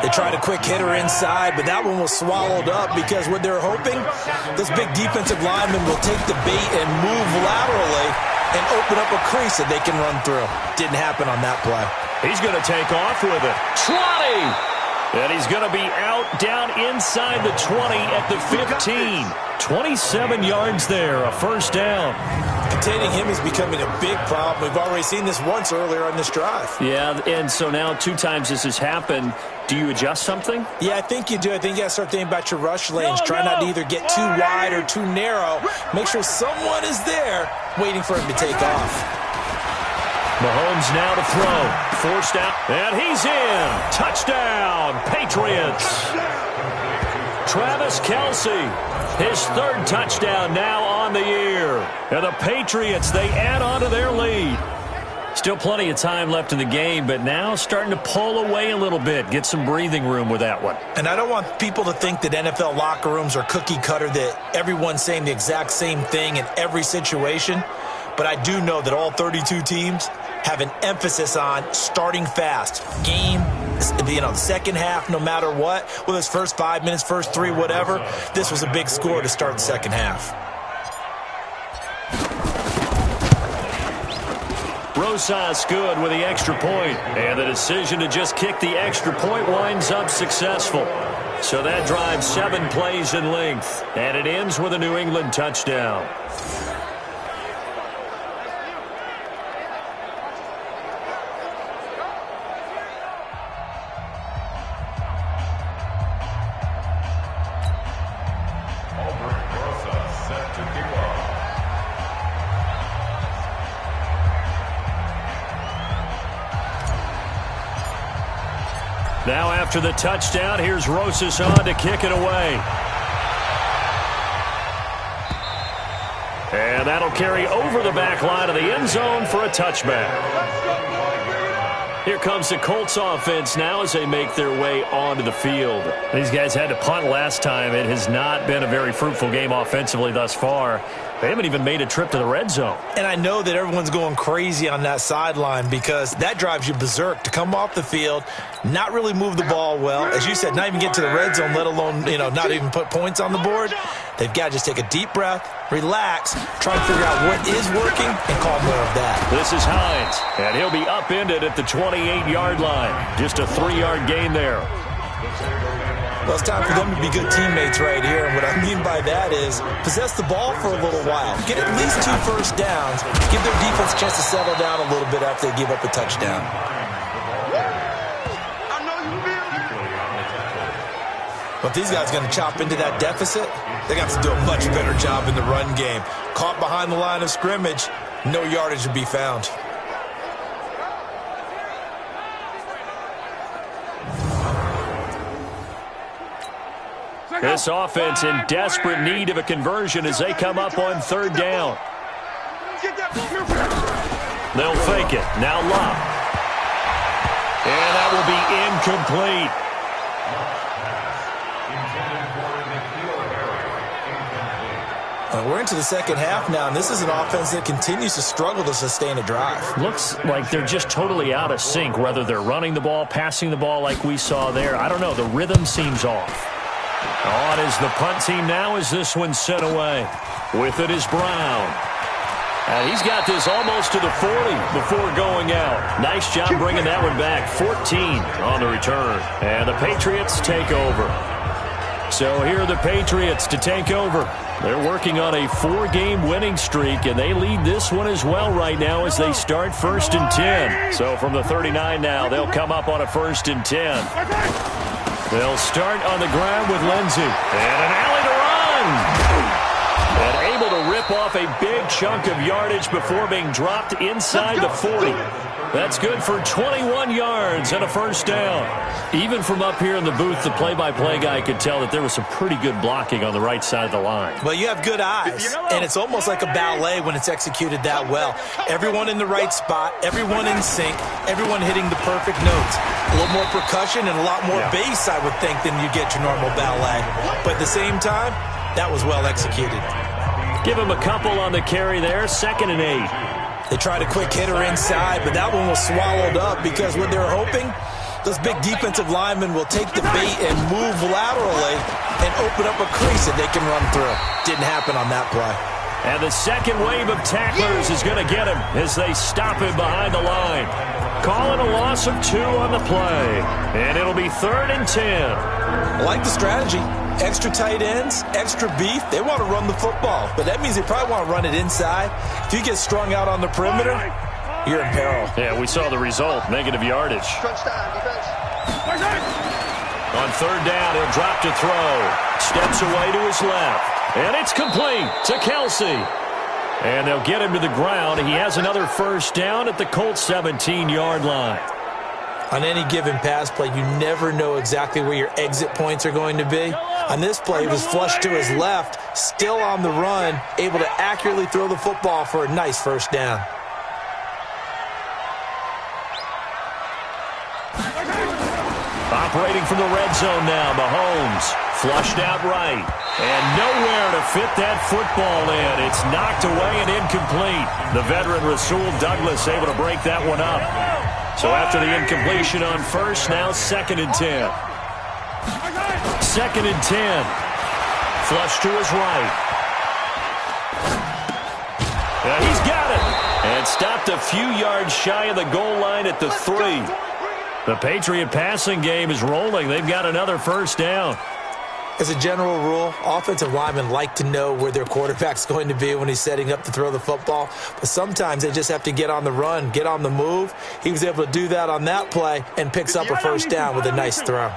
They tried a quick hitter inside, but that one was swallowed up because what they're hoping, this big defensive lineman will take the bait and move laterally and open up a crease that they can run through. Didn't happen on that play. He's going to take off with it. Trotty! And he's going to be out down inside the 20 at the 15. 27 yards there, a 1st down. Containing him is becoming a big problem. We've already seen this once earlier on this drive. Yeah, and so now 2 times this has happened. Do you adjust something? Yeah, I think you do. I think you got to start thinking about your rush lanes. Try not to either get too wide or too narrow. Make sure someone is there waiting for him to take off. Mahomes now to throw. Forced out, and he's in. Touchdown, Patriots. Travis Kelce, his 3rd touchdown now on the year. And the Patriots, they add on to their lead. Still plenty of time left in the game, but now starting to pull away a little bit. Get some breathing room with that one. And I don't want people to think that NFL locker rooms are cookie cutter, that everyone's saying the exact same thing in every situation. But I do know that all 32 teams have an emphasis on starting fast. Game, the second half, no matter what. Whether it's first 5 minutes, first 3, whatever. This was a big score to start the second half. Rosas good with the extra point. And the decision to just kick the extra point winds up successful. So that drives 7 plays in length. And it ends with a New England touchdown. Set to kick off. Now after the touchdown, here's Rosas on to kick it away. And that'll carry over the back line of the end zone for a touchback. Here comes the Colts offense now as they make their way onto the field. These guys had to punt last time. It has not been a very fruitful game offensively thus far. They haven't even made a trip to the red zone. And I know that everyone's going crazy on that sideline because that drives you berserk to come off the field, not really move the ball well. As you said, not even get to the red zone, let alone, not even put points on the board. They've got to just take a deep breath, relax, try to figure out what is working, and call more of that. This is Hines, and he'll be upended at the 28-yard line. Just a 3-yard gain there. Well, it's time for them to be good teammates right here. And what I mean by that is possess the ball for a little while. Get at least 2 first downs. Give their defense a chance to settle down a little bit after they give up a touchdown. But these guys are going to chop into that deficit. They got to do a much better job in the run game. Caught behind the line of scrimmage, no yardage to be found. This offense in desperate need of a conversion as they come up on 3rd down. They'll fake it. Now Love. And that will be incomplete. We're into the second half now, and this is an offense that continues to struggle to sustain a drive. Looks like they're just totally out of sync, whether they're running the ball, passing the ball like we saw there. I don't know. The rhythm seems off. On is the punt team now as this one's sent away. With it is Brown. And he's got this almost to the 40 before going out. Nice job bringing that one back. 14 on the return. And the Patriots take over. So here are the Patriots to take over. They're working on a 4-game winning streak, and they lead this one as well right now as they start 1st and 10. So from the 39 now, they'll come up on a 1st and 10. They'll start on the ground with Lindsey. And an alley to run. And able to rip off a big chunk of yardage before being dropped inside the 40. That's good for 21 yards and a 1st down. Even from up here in the booth, the play-by-play guy could tell that there was some pretty good blocking on the right side of the line. Well, you have good eyes, and it's almost like a ballet when it's executed that well. Everyone in the right spot, everyone in sync, everyone hitting the perfect notes. A little more percussion and a lot more bass, I would think, than you get your normal ballet. But at the same time, that was well executed. Give him a couple on the carry there, 2nd and 8. They tried a quick hitter inside, but that one was swallowed up because what they're hoping, those big defensive linemen will take the bait and move laterally and open up a crease that they can run through. Didn't happen on that play. And the second wave of tacklers is going to get him as they stop him behind the line. Calling a loss of 2 on the play. And it'll be 3rd and 10. I like the strategy. Extra tight ends, extra beef. They want to run the football, but that means they probably want to run it inside. If you get strung out on the perimeter, you're in peril. Yeah, we saw the result, negative yardage. On 3rd down, he'll drop to throw. Steps away to his left. And it's complete to Kelsey. And they'll get him to the ground. He has another 1st down at the Colts 17-yard line. On any given pass play, you never know exactly where your exit points are going to be. On this play, he was flushed to his left, still on the run, able to accurately throw the football for a nice 1st down. Operating from the red zone now, Mahomes. Flushed out right. And nowhere to fit that football in. It's knocked away and incomplete. The veteran Rasul Douglas able to break that one up. So after the incompletion on 1st, now 2nd and 10. 2nd and 10. Flush to his right. He's got it. And stopped a few yards shy of the goal line at the 3. The Patriot passing game is rolling. They've got another 1st down. As a general rule, offensive linemen like to know where their quarterback's going to be when he's setting up to throw the football. But sometimes they just have to get on the run, get on the move. He was able to do that on that play and picks up a 1st down with a nice throw.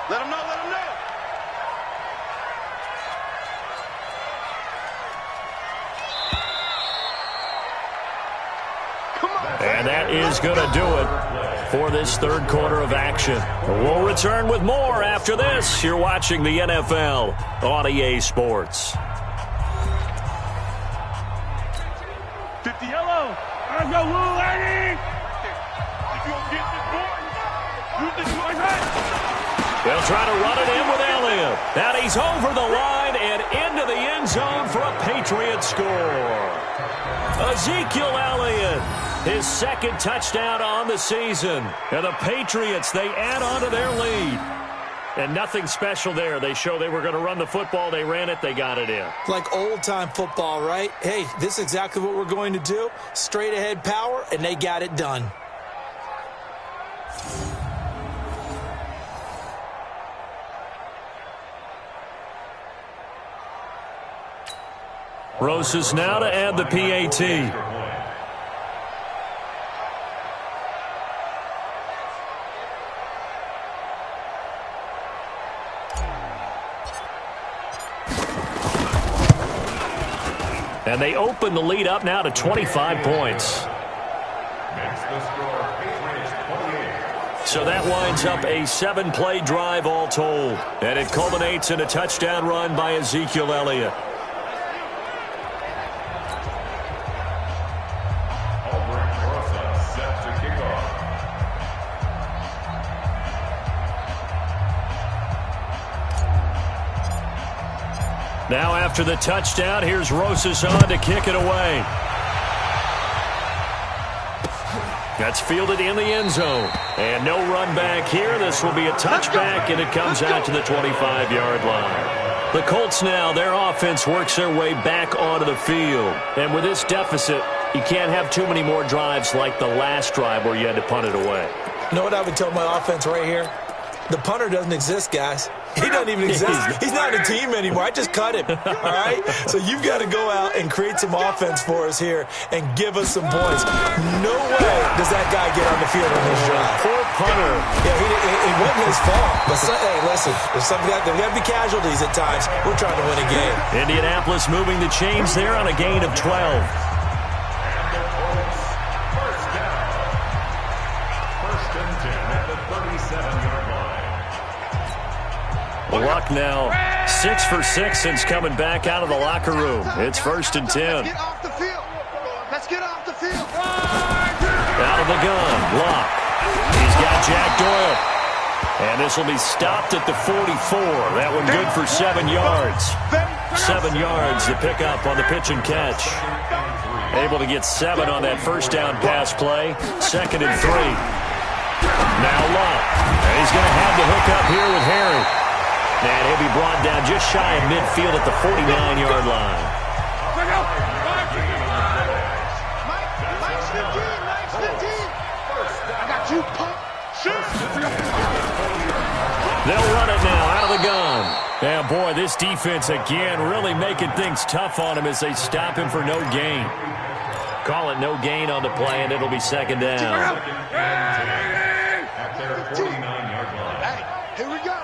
Let him know. And that is going to do it for this third quarter of action. We'll return with more after this. You're watching the NFL on EA Sports. 50 yellow. Let's go, Lou, lady. They'll try to run it in with Elliott. And he's over the line and into the end zone for a Patriot score. Ezekiel Elliott, his second touchdown on the season. And the Patriots, they add on to their lead. And nothing special there. They show they were going to run the football. They ran it. They got it in. Like old-time football, right? Hey, this is exactly what we're going to do. Straight-ahead power, and they got it done. Roses now to add the PAT. And they open the lead up now to 25 points. So that winds up a 7-play drive all told. And it culminates in a touchdown run by Ezekiel Elliott. Now after the touchdown, here's Rosas on to kick it away. That's fielded in the end zone. And no run back here. This will be a touchback, and it comes out to the 25-yard line. The Colts now, their offense works their way back onto the field. And with this deficit, you can't have too many more drives like the last drive where you had to punt it away. You know what I would tell my offense right here? The punter doesn't exist, guys. He doesn't even exist. He's not a team anymore. I just cut him, all right? So you've got to go out and create some offense for us here and give us some points. No way does that guy get on the field on this drive. Poor punter. Yeah, it wasn't his fault. But, hey, listen, there's got to be casualties at times. We're trying to win a game. Indianapolis moving the chains there on a gain of 12. Luck now 6 for 6 since coming back out of the locker room. It's 1st and 10. Get off the field. Let's get off the field. Out of the gun, Luck. He's got Jack Doyle. And this will be stopped at the 44. That one good for 7 yards. 7 yards to pick up on the pitch and catch. Able to get 7 on that first down pass play. 2nd and 3. Now Luck. And he's going to have the hook up here with Harry. And he'll be brought down just shy of midfield at the 49-yard line. Mike's 15. I got you, pump. They'll run it now out of the gun. And boy, this defense again really making things tough on him as they stop him for no gain. Call it no gain on the play, and it'll be 2nd down. At their 49-yard line. Hey, here we go.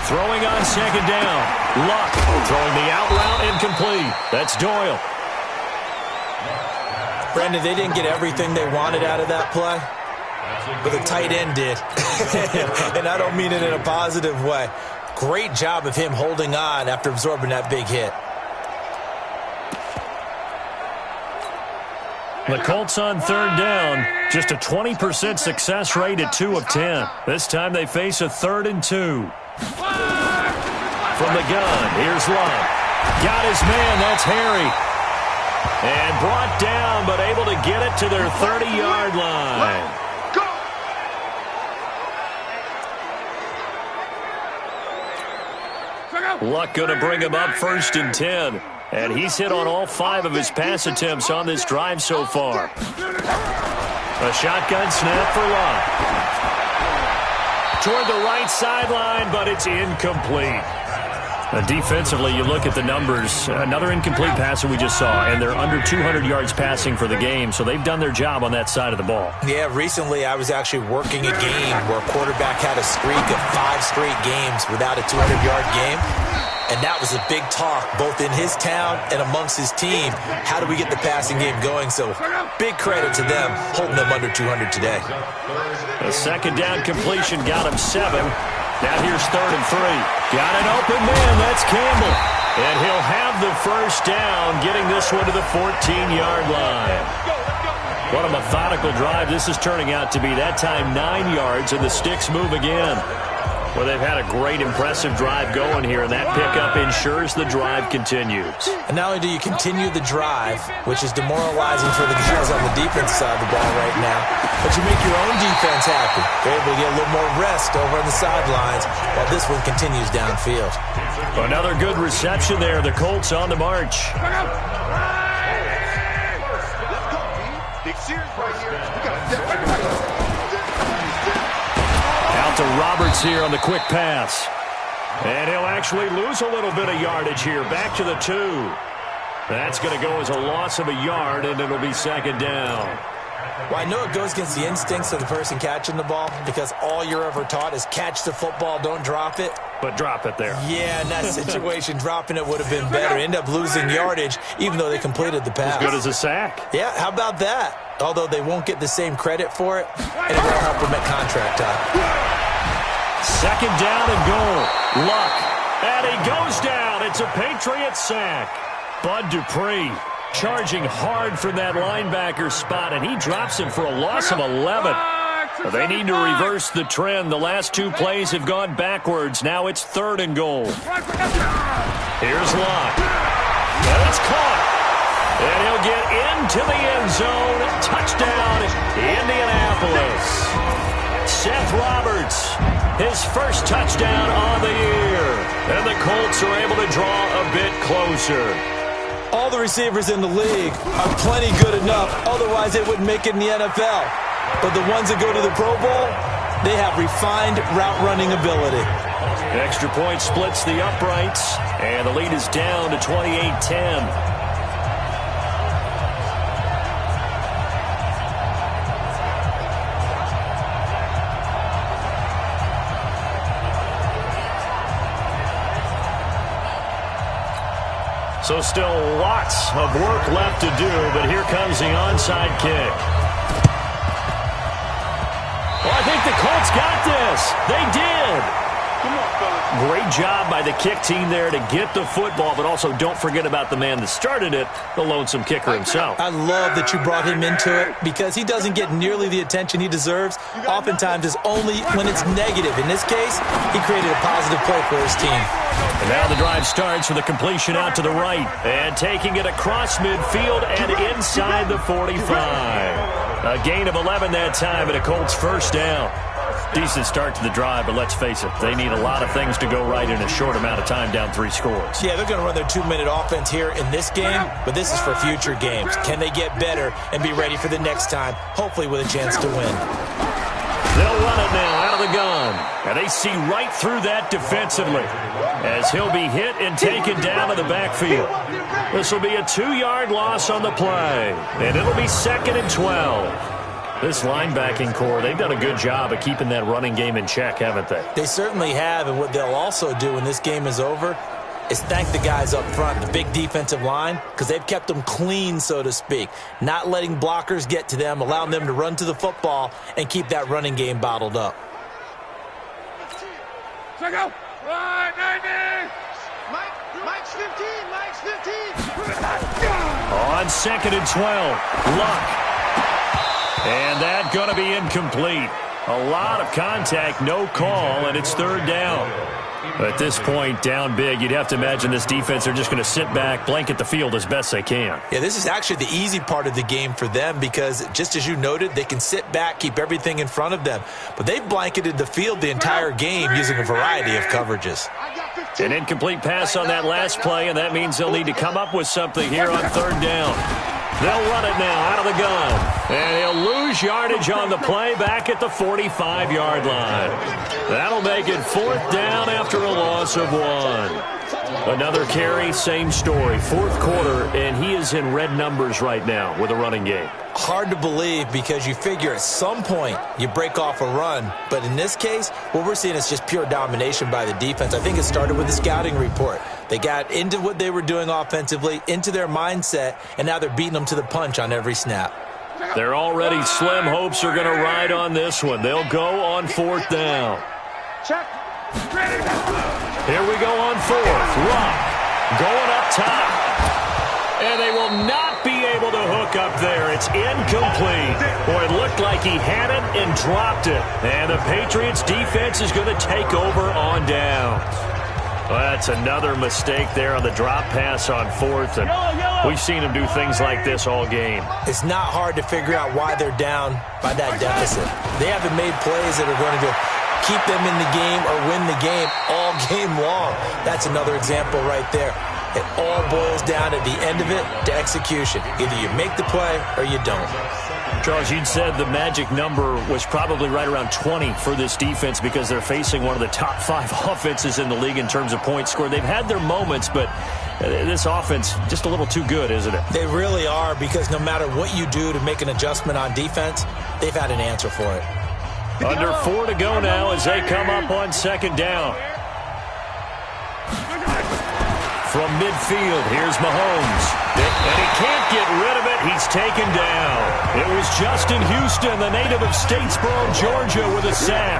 Throwing on 2nd down. Luck throwing the out route incomplete. That's Doyle. Brandon, they didn't get everything they wanted out of that play, but the tight end did. And I don't mean it in a positive way. Great job of him holding on after absorbing that big hit. The Colts on 3rd down. Just a 20% success rate at 2 of 10. This time they face a 3rd and 2. From the gun, here's Luck. Got his man, that's Harry. And brought down, but able to get it to their 30-yard line. Luck going to bring him up 1st and 10. And he's hit on all 5 of his pass attempts on this drive so far. A shotgun snap for Luck. Toward the right sideline, but it's incomplete. Defensively, you look at the numbers. Another incomplete pass that we just saw, and they're under 200 yards passing for the game, so they've done their job on that side of the ball. Yeah, recently I was actually working a game where a quarterback had a streak of 5 straight games without a 200-yard game. And that was a big talk, both in his town and amongst his team. How do we get the passing game going? So big credit to them, holding them under 200 today. A second down completion got him 7. Now here's 3rd and 3. Got an open man. That's Campbell. And he'll have the first down, getting this one to the 14-yard line. What a methodical drive this is turning out to be. That time 9 yards, and the sticks move again. Well, they've had a great, impressive drive going here, and that pickup ensures the drive continues. And not only do you continue the drive, which is demoralizing for the guys on the defense side of the ball right now, but you make your own defense happy. They're able to get a little more rest over on the sidelines while this one continues downfield. Another good reception there. The Colts on the march. Out to Roberts here on the quick pass. And he'll actually lose a little bit of yardage here. Back to the 2. That's going to go as a loss of a yard, and it'll be second down. Well, I know it goes against the instincts of the person catching the ball because all you're ever taught is catch the football, don't drop it. But drop it there. Yeah, in that situation, dropping it would have been better. End up losing yardage, even though they completed the pass. As good as a sack. Yeah, how about that? Although they won't get the same credit for it, and it will help them at contract time. Second down and goal. Luck. And he goes down. It's a Patriot sack. Bud Dupree charging hard from that linebacker spot, and he drops him for a loss of 11. They need to reverse the trend. The last 2 plays have gone backwards. Now it's 3rd and goal. Here's Luck. And it's caught. And he'll get into the end zone. Touchdown, Indianapolis. Seth Roberts, his first touchdown on the year. And the Colts are able to draw a bit closer. All the receivers in the league are plenty good enough. Otherwise, they wouldn't make it in the NFL. But the ones that go to the Pro Bowl, they have refined route running ability. Extra point splits the uprights, and the lead is down to 28-10. So still lots of work left to do, but here comes the onside kick. Well, I think the Colts got this. They did. Great job by the kick team there to get the football, but also don't forget about the man that started it, the lonesome kicker himself. I love that you brought him into it because he doesn't get nearly the attention he deserves. Oftentimes it's only when it's negative. In this case, he created a positive play for his team. And now the drive starts with a completion out to the right. And taking it across midfield and inside the 45. A gain of 11 that time and a Colts first down. Decent start to the drive, but let's face it, they need a lot of things to go right in a short amount of time down 3 scores. Yeah, they're going to run their 2-minute offense here in this game, but this is for future games. Can they get better and be ready for the next time, hopefully with a chance to win? They'll run it now out of the gun. And they see right through that defensively as he'll be hit and taken down to the backfield. This will be a 2-yard loss on the play, and it'll be 2nd and 12. This linebacking core, they've done a good job of keeping that running game in check, haven't they? They certainly have, and what they'll also do when this game is over is thank the guys up front, the big defensive line, because they've kept them clean, so to speak, not letting blockers get to them, allowing them to run to the football and keep that running game bottled up. Check out. Right, 90. Mike's 15. Mike's 15. On 2nd and 12, Luck. And that going to be incomplete. A lot of contact, no call, and it's 3rd down. At this point, down big, you'd have to imagine this defense are just going to sit back, blanket the field as best they can. Yeah, this is actually the easy part of the game for them because, just as you noted, they can sit back, keep everything in front of them. But they've blanketed the field the entire game using a variety of coverages. An incomplete pass on that last play, and that means they'll need to come up with something here on 3rd down. They'll run it now out of the gun. And he'll lose yardage on the play back at the 45-yard line. That'll make it 4th down after a loss of 1. Another carry, same story. Fourth quarter, and he is in red numbers right now with a running game. Hard to believe because you figure at some point you break off a run. But in this case, what we're seeing is just pure domination by the defense. I think it started with the scouting report. They got into what they were doing offensively, into their mindset, and now they're beating them to the punch on every snap. They're already slim hopes are going to ride on this one. They'll go on fourth down. Check. Here we go on fourth. Rock going up top. And they will not be able to hook up there. It's incomplete. Boy, it looked like he had it and dropped it. And the Patriots defense is going to take over on down. Well, that's another mistake there on the drop pass on fourth. And we've seen him do things like this all game. It's not hard to figure out why they're down by that deficit. They haven't made plays that are going to keep them in the game or win the game all game long. That's another example right there. It all boils down at the end of it to execution. Either you make the play or you don't. Charles, you'd said the magic number was probably right around 20 for this defense because they're facing one of the top 5 offenses in the league in terms of points scored. They've had their moments, but this offense just a little too good, isn't it? They really are, because no matter what you do to make an adjustment on defense, they've had an answer for it. Under 4 to go now as they come up on second down. From midfield, here's Mahomes. And he can't get rid of it. He's taken down. It was Justin Houston, the native of Statesboro, Georgia, with a sack.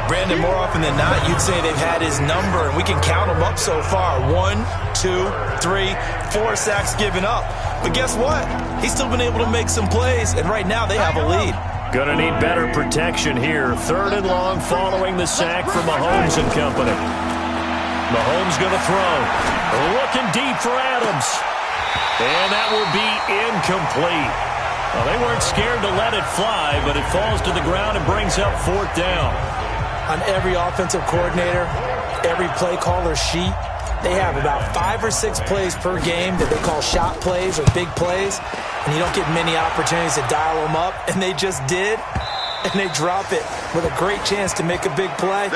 Brandon, more often than not, you'd say they've had his number, and we can count them up so far. 1, 2, 3, 4 sacks given up. But guess what? He's still been able to make some plays, and right now they have a lead. Gonna need better protection here. 3rd and long following the sack from Mahomes and company. Mahomes gonna throw. Looking deep for Adams. And that will be incomplete. Well, they weren't scared to let it fly, but it falls to the ground and brings up 4th down. On every offensive coordinator, every play caller sheet, they have about 5 or 6 plays per game that they call shot plays or big plays, and you don't get many opportunities to dial them up, and they just did, and they drop it with a great chance to make a big play.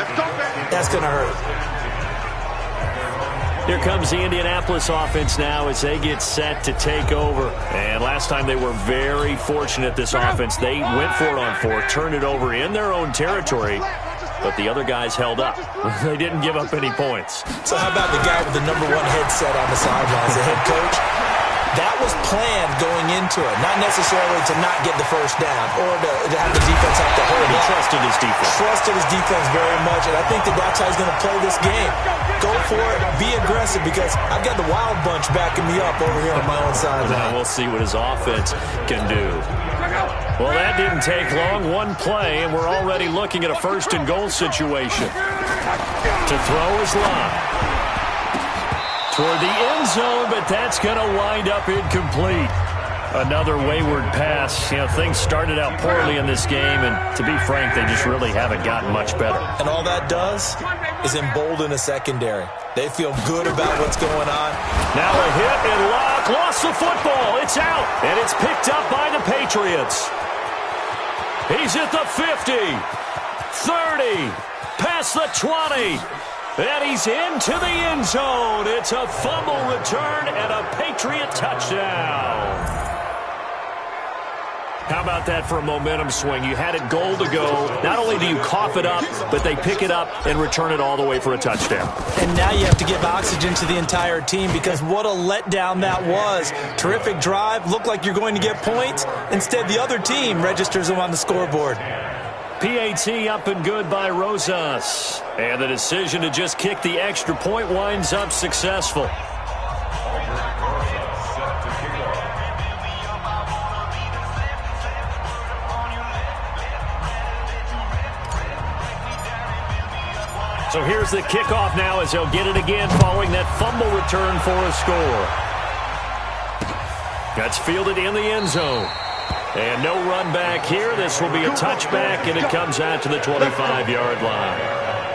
That's going to hurt. Here comes the Indianapolis offense now as they get set to take over. And last time they were very fortunate, this offense. They went for it on 4, turned it over in their own territory, but the other guys held up. They didn't give up any points. So how about the guy with the #1 headset on the sidelines, the head coach? That was planned going into it, not necessarily to not get the first down or to have the defense have to hold He up. trusted his defense. Trusted his defense very much, and I think that's how he's going to play this game. Go for it, be aggressive, because I've got the wild bunch backing me up over here on my own side. Now we'll see what his offense can do. Well, that didn't take long. One play, and we're already looking at a 1st and goal situation. To throw is Lott. Toward the end zone, but that's going to wind up incomplete. Another wayward pass. You know, things started out poorly in this game, and to be frank, they just really haven't gotten much better. And all that does is embolden a secondary. They feel good about what's going on. Now a hit, and Locke lost the football. It's out, and it's picked up by the Patriots. He's at the 50, 30, past the 20. And he's into the end zone. It's a fumble return and a Patriot touchdown. How about that for a momentum swing? You had it goal to go. Not only do you cough it up, but they pick it up and return it all the way for a touchdown. And now you have to give oxygen to the entire team, because what a letdown that was. Terrific drive. Looked like you're going to get points. Instead, the other team registers them on the scoreboard. PAT up and good by Rosas. And the decision to just kick the extra point winds up successful. So here's the kickoff now as they'll get it again following that fumble return for a score. That's fielded in the end zone. And no run back here. This will be a touchback, and it comes out to the 25-yard line.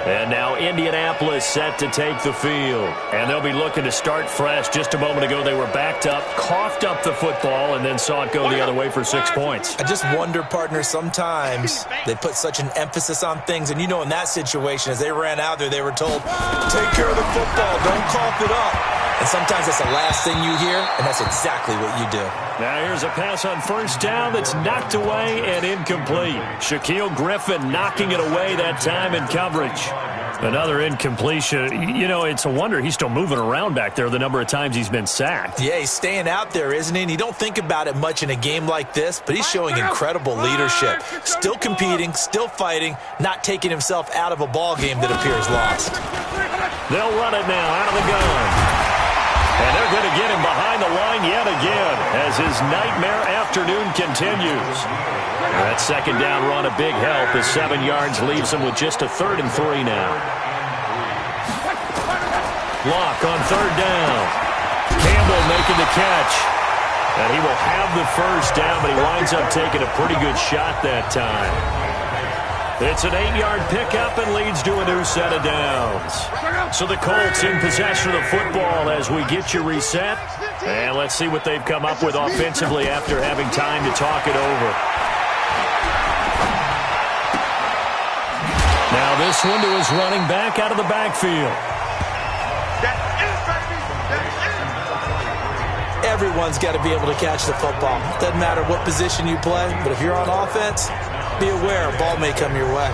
And now Indianapolis set to take the field. And they'll be looking to start fresh. Just a moment ago, they were backed up, coughed up the football, and then saw it go the other way for 6 points. I just wonder, partner, sometimes they put such an emphasis on things. And, you know, in that situation, as they ran out there, they were told, take care of the football, don't cough it up. And sometimes that's the last thing you hear, and that's exactly what you do. Now here's a pass on first down that's knocked away and incomplete. Shaquille Griffin knocking it away that time in coverage. Another incompletion. You know, it's a wonder he's still moving around back there the number of times he's been sacked. Yeah, he's staying out there, isn't he? And you don't think about it much in a game like this, but he's showing incredible leadership. Still competing, still fighting, not taking himself out of a ball game that appears lost. They'll run it now out of the gun. And they're going to get him behind the line yet again as his nightmare afternoon continues. That second down run a big help as 7 yards leaves him with just a 3rd and 3 now. Locke on 3rd down. Campbell making the catch. And he will have the first down, but he winds up taking a pretty good shot that time. It's an 8-yard pickup and leads to a new set of downs. So the Colts in possession of the football as we get you reset. And let's see what they've come up with offensively after having time to talk it over. Now this one to his running back out of the backfield. Everyone's got to be able to catch the football. Doesn't matter what position you play, but if you're on offense, be aware a ball may come your way.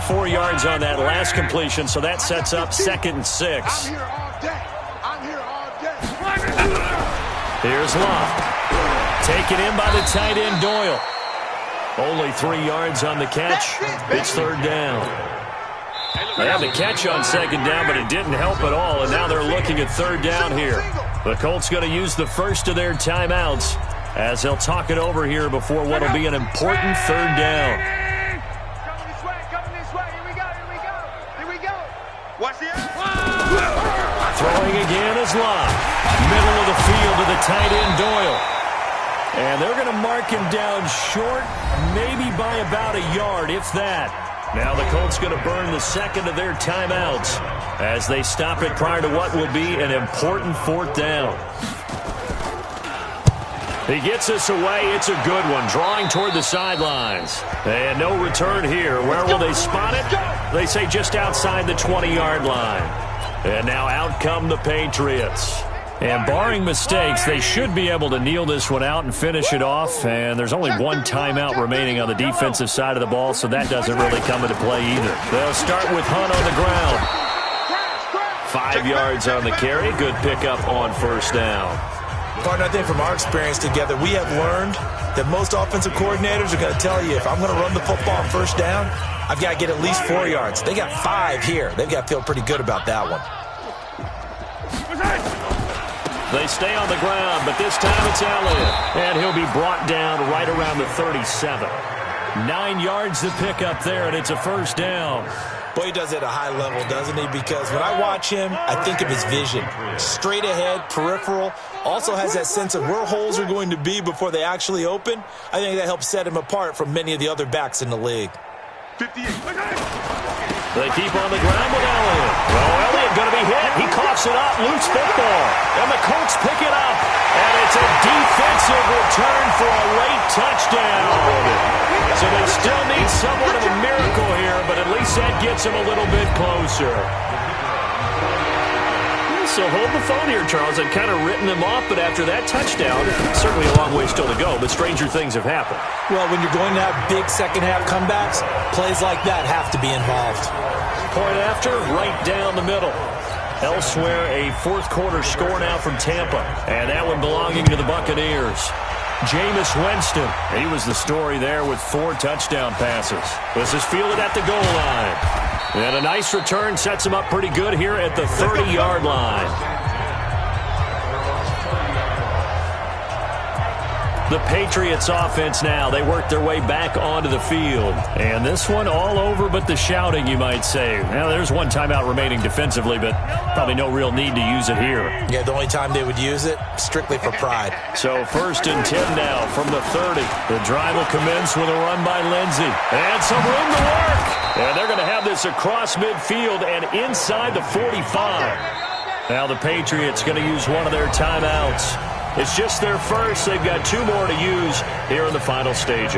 Four yards on that last completion, so that sets up 2nd and 6. I'm here all day. I'm here all day. Here's Locke. Taken in by the tight end Doyle. Only 3 yards on the catch. It's 3rd down. They had the catch on 2nd down, but it didn't help at all, and now they're looking at 3rd down here. The Colts going to use the first of their timeouts as they'll talk it over here before what will be an important 3rd down. Coming this way. Here we go. Watch the Throwing again is Locke. Middle of the field to the tight end Doyle. And they're going to mark him down short, maybe by about a yard, if that. Now the Colts going to burn the second of their timeouts as they stop it prior to what will be an important 4th down. He gets us away. It's a good one, drawing toward the sidelines. And no return here. Where will they spot it? They say just outside the 20-yard line. And now out come the Patriots. And barring mistakes, they should be able to kneel this one out and finish it off. And there's only one timeout remaining on the defensive side of the ball, so that doesn't really come into play either. They'll start with Hunt on the ground. 5 yards on the carry. Good pickup on 1st down. Partner, I think from our experience together, we have learned that most offensive coordinators are going to tell you, if I'm going to run the football on 1st down, I've got to get at least 4 yards. They got 5 here. They've got to feel pretty good about that one. They stay on the ground, but this time it's Elliott. And he'll be brought down right around the 37. 9 yards to pick up there, and it's a 1st down. Boy, he does it at a high level, doesn't he? Because when I watch him, I think of his vision. Straight ahead, peripheral. Also has that sense of where holes are going to be before they actually open. I think that helps set him apart from many of the other backs in the league. 58. They keep on the ground with Elliott. Well, Elliott going to be hit. He coughs it up. Loose football. And the Colts pick it up. And it's a defensive return for a late touchdown. So they still need somewhat of a miracle here, but at least that gets them a little bit closer. So hold the phone here, Charles. I've kind of written them off, but after that touchdown, certainly a long way still to go, but stranger things have happened. Well, when you're going to have big second-half comebacks, plays like that have to be involved. Point after, right down the middle. Elsewhere, a 4th quarter score now from Tampa, and that one belonging to the Buccaneers. Jameis Winston, he was the story there with 4 touchdown passes. This is fielded at the goal line. And a nice return sets him up pretty good here at the 30-yard line. The Patriots offense now. They work their way back onto the field. And this one all over but the shouting, you might say. Now, there's one timeout remaining defensively, but probably no real need to use it here. Yeah, the only time they would use it, strictly for pride. So 1st and 10 now from the 30. The drive will commence with a run by Lindsey. And some room to work. And they're going to have this across midfield and inside the 45. Now the Patriots going to use one of their timeouts. It's just their first. They've got 2 more to use here in the final stages.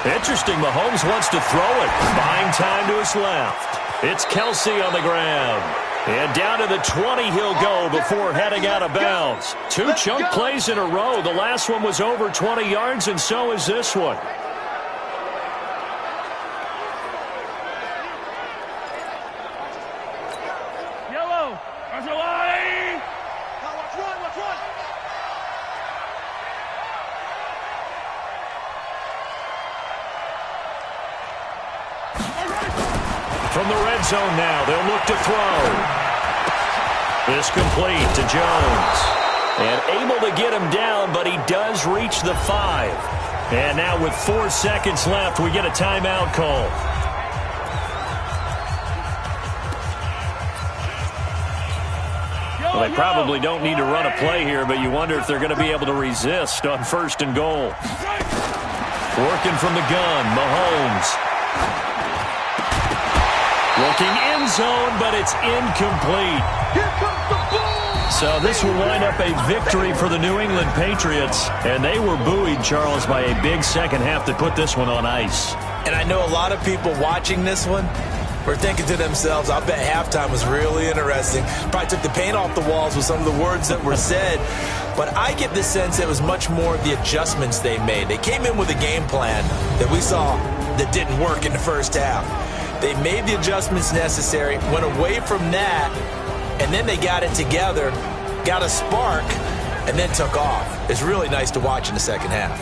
Interesting. Mahomes wants to throw it. Buying time to his left. It's Kelsey on the ground. And down to the 20 he'll go before heading out of bounds. 2 chunk plays in a row. The last one was over 20 yards, and so is this one. From the red zone now, they'll look to throw. This complete to Jones. And able to get him down, but he does reach the 5. And now with 4 seconds left, we get a timeout call. Well, they probably don't need to run a play here, but you wonder if they're going to be able to resist on 1st and goal. Working from the gun, Mahomes. Looking end zone, but it's incomplete. Here comes the ball. So this will wind up a victory for the New England Patriots. And they were buoyed, Charles, by a big second half that put this one on ice. And I know a lot of people watching this one were thinking to themselves, I bet halftime was really interesting. Probably took the paint off the walls with some of the words that were said. But I get the sense it was much more the adjustments they made. They came in with a game plan that we saw that didn't work in the first half. They made the adjustments necessary, went away from that, and then they got it together, got a spark, and then took off. It's really nice to watch in the second half.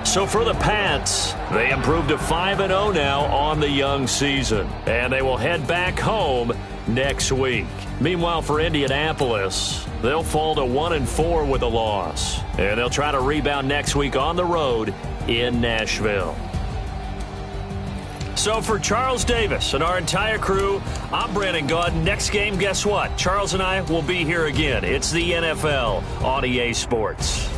So for the Pats, they improved to 5-0 now on the young season. And they will head back home next week. Meanwhile, for Indianapolis, they'll fall to 1-4 with a loss. And they'll try to rebound next week on the road in Nashville. So for Charles Davis and our entire crew, I'm Brandon Gaudin. Next game, guess what? Charles and I will be here again. It's the NFL on EA Sports.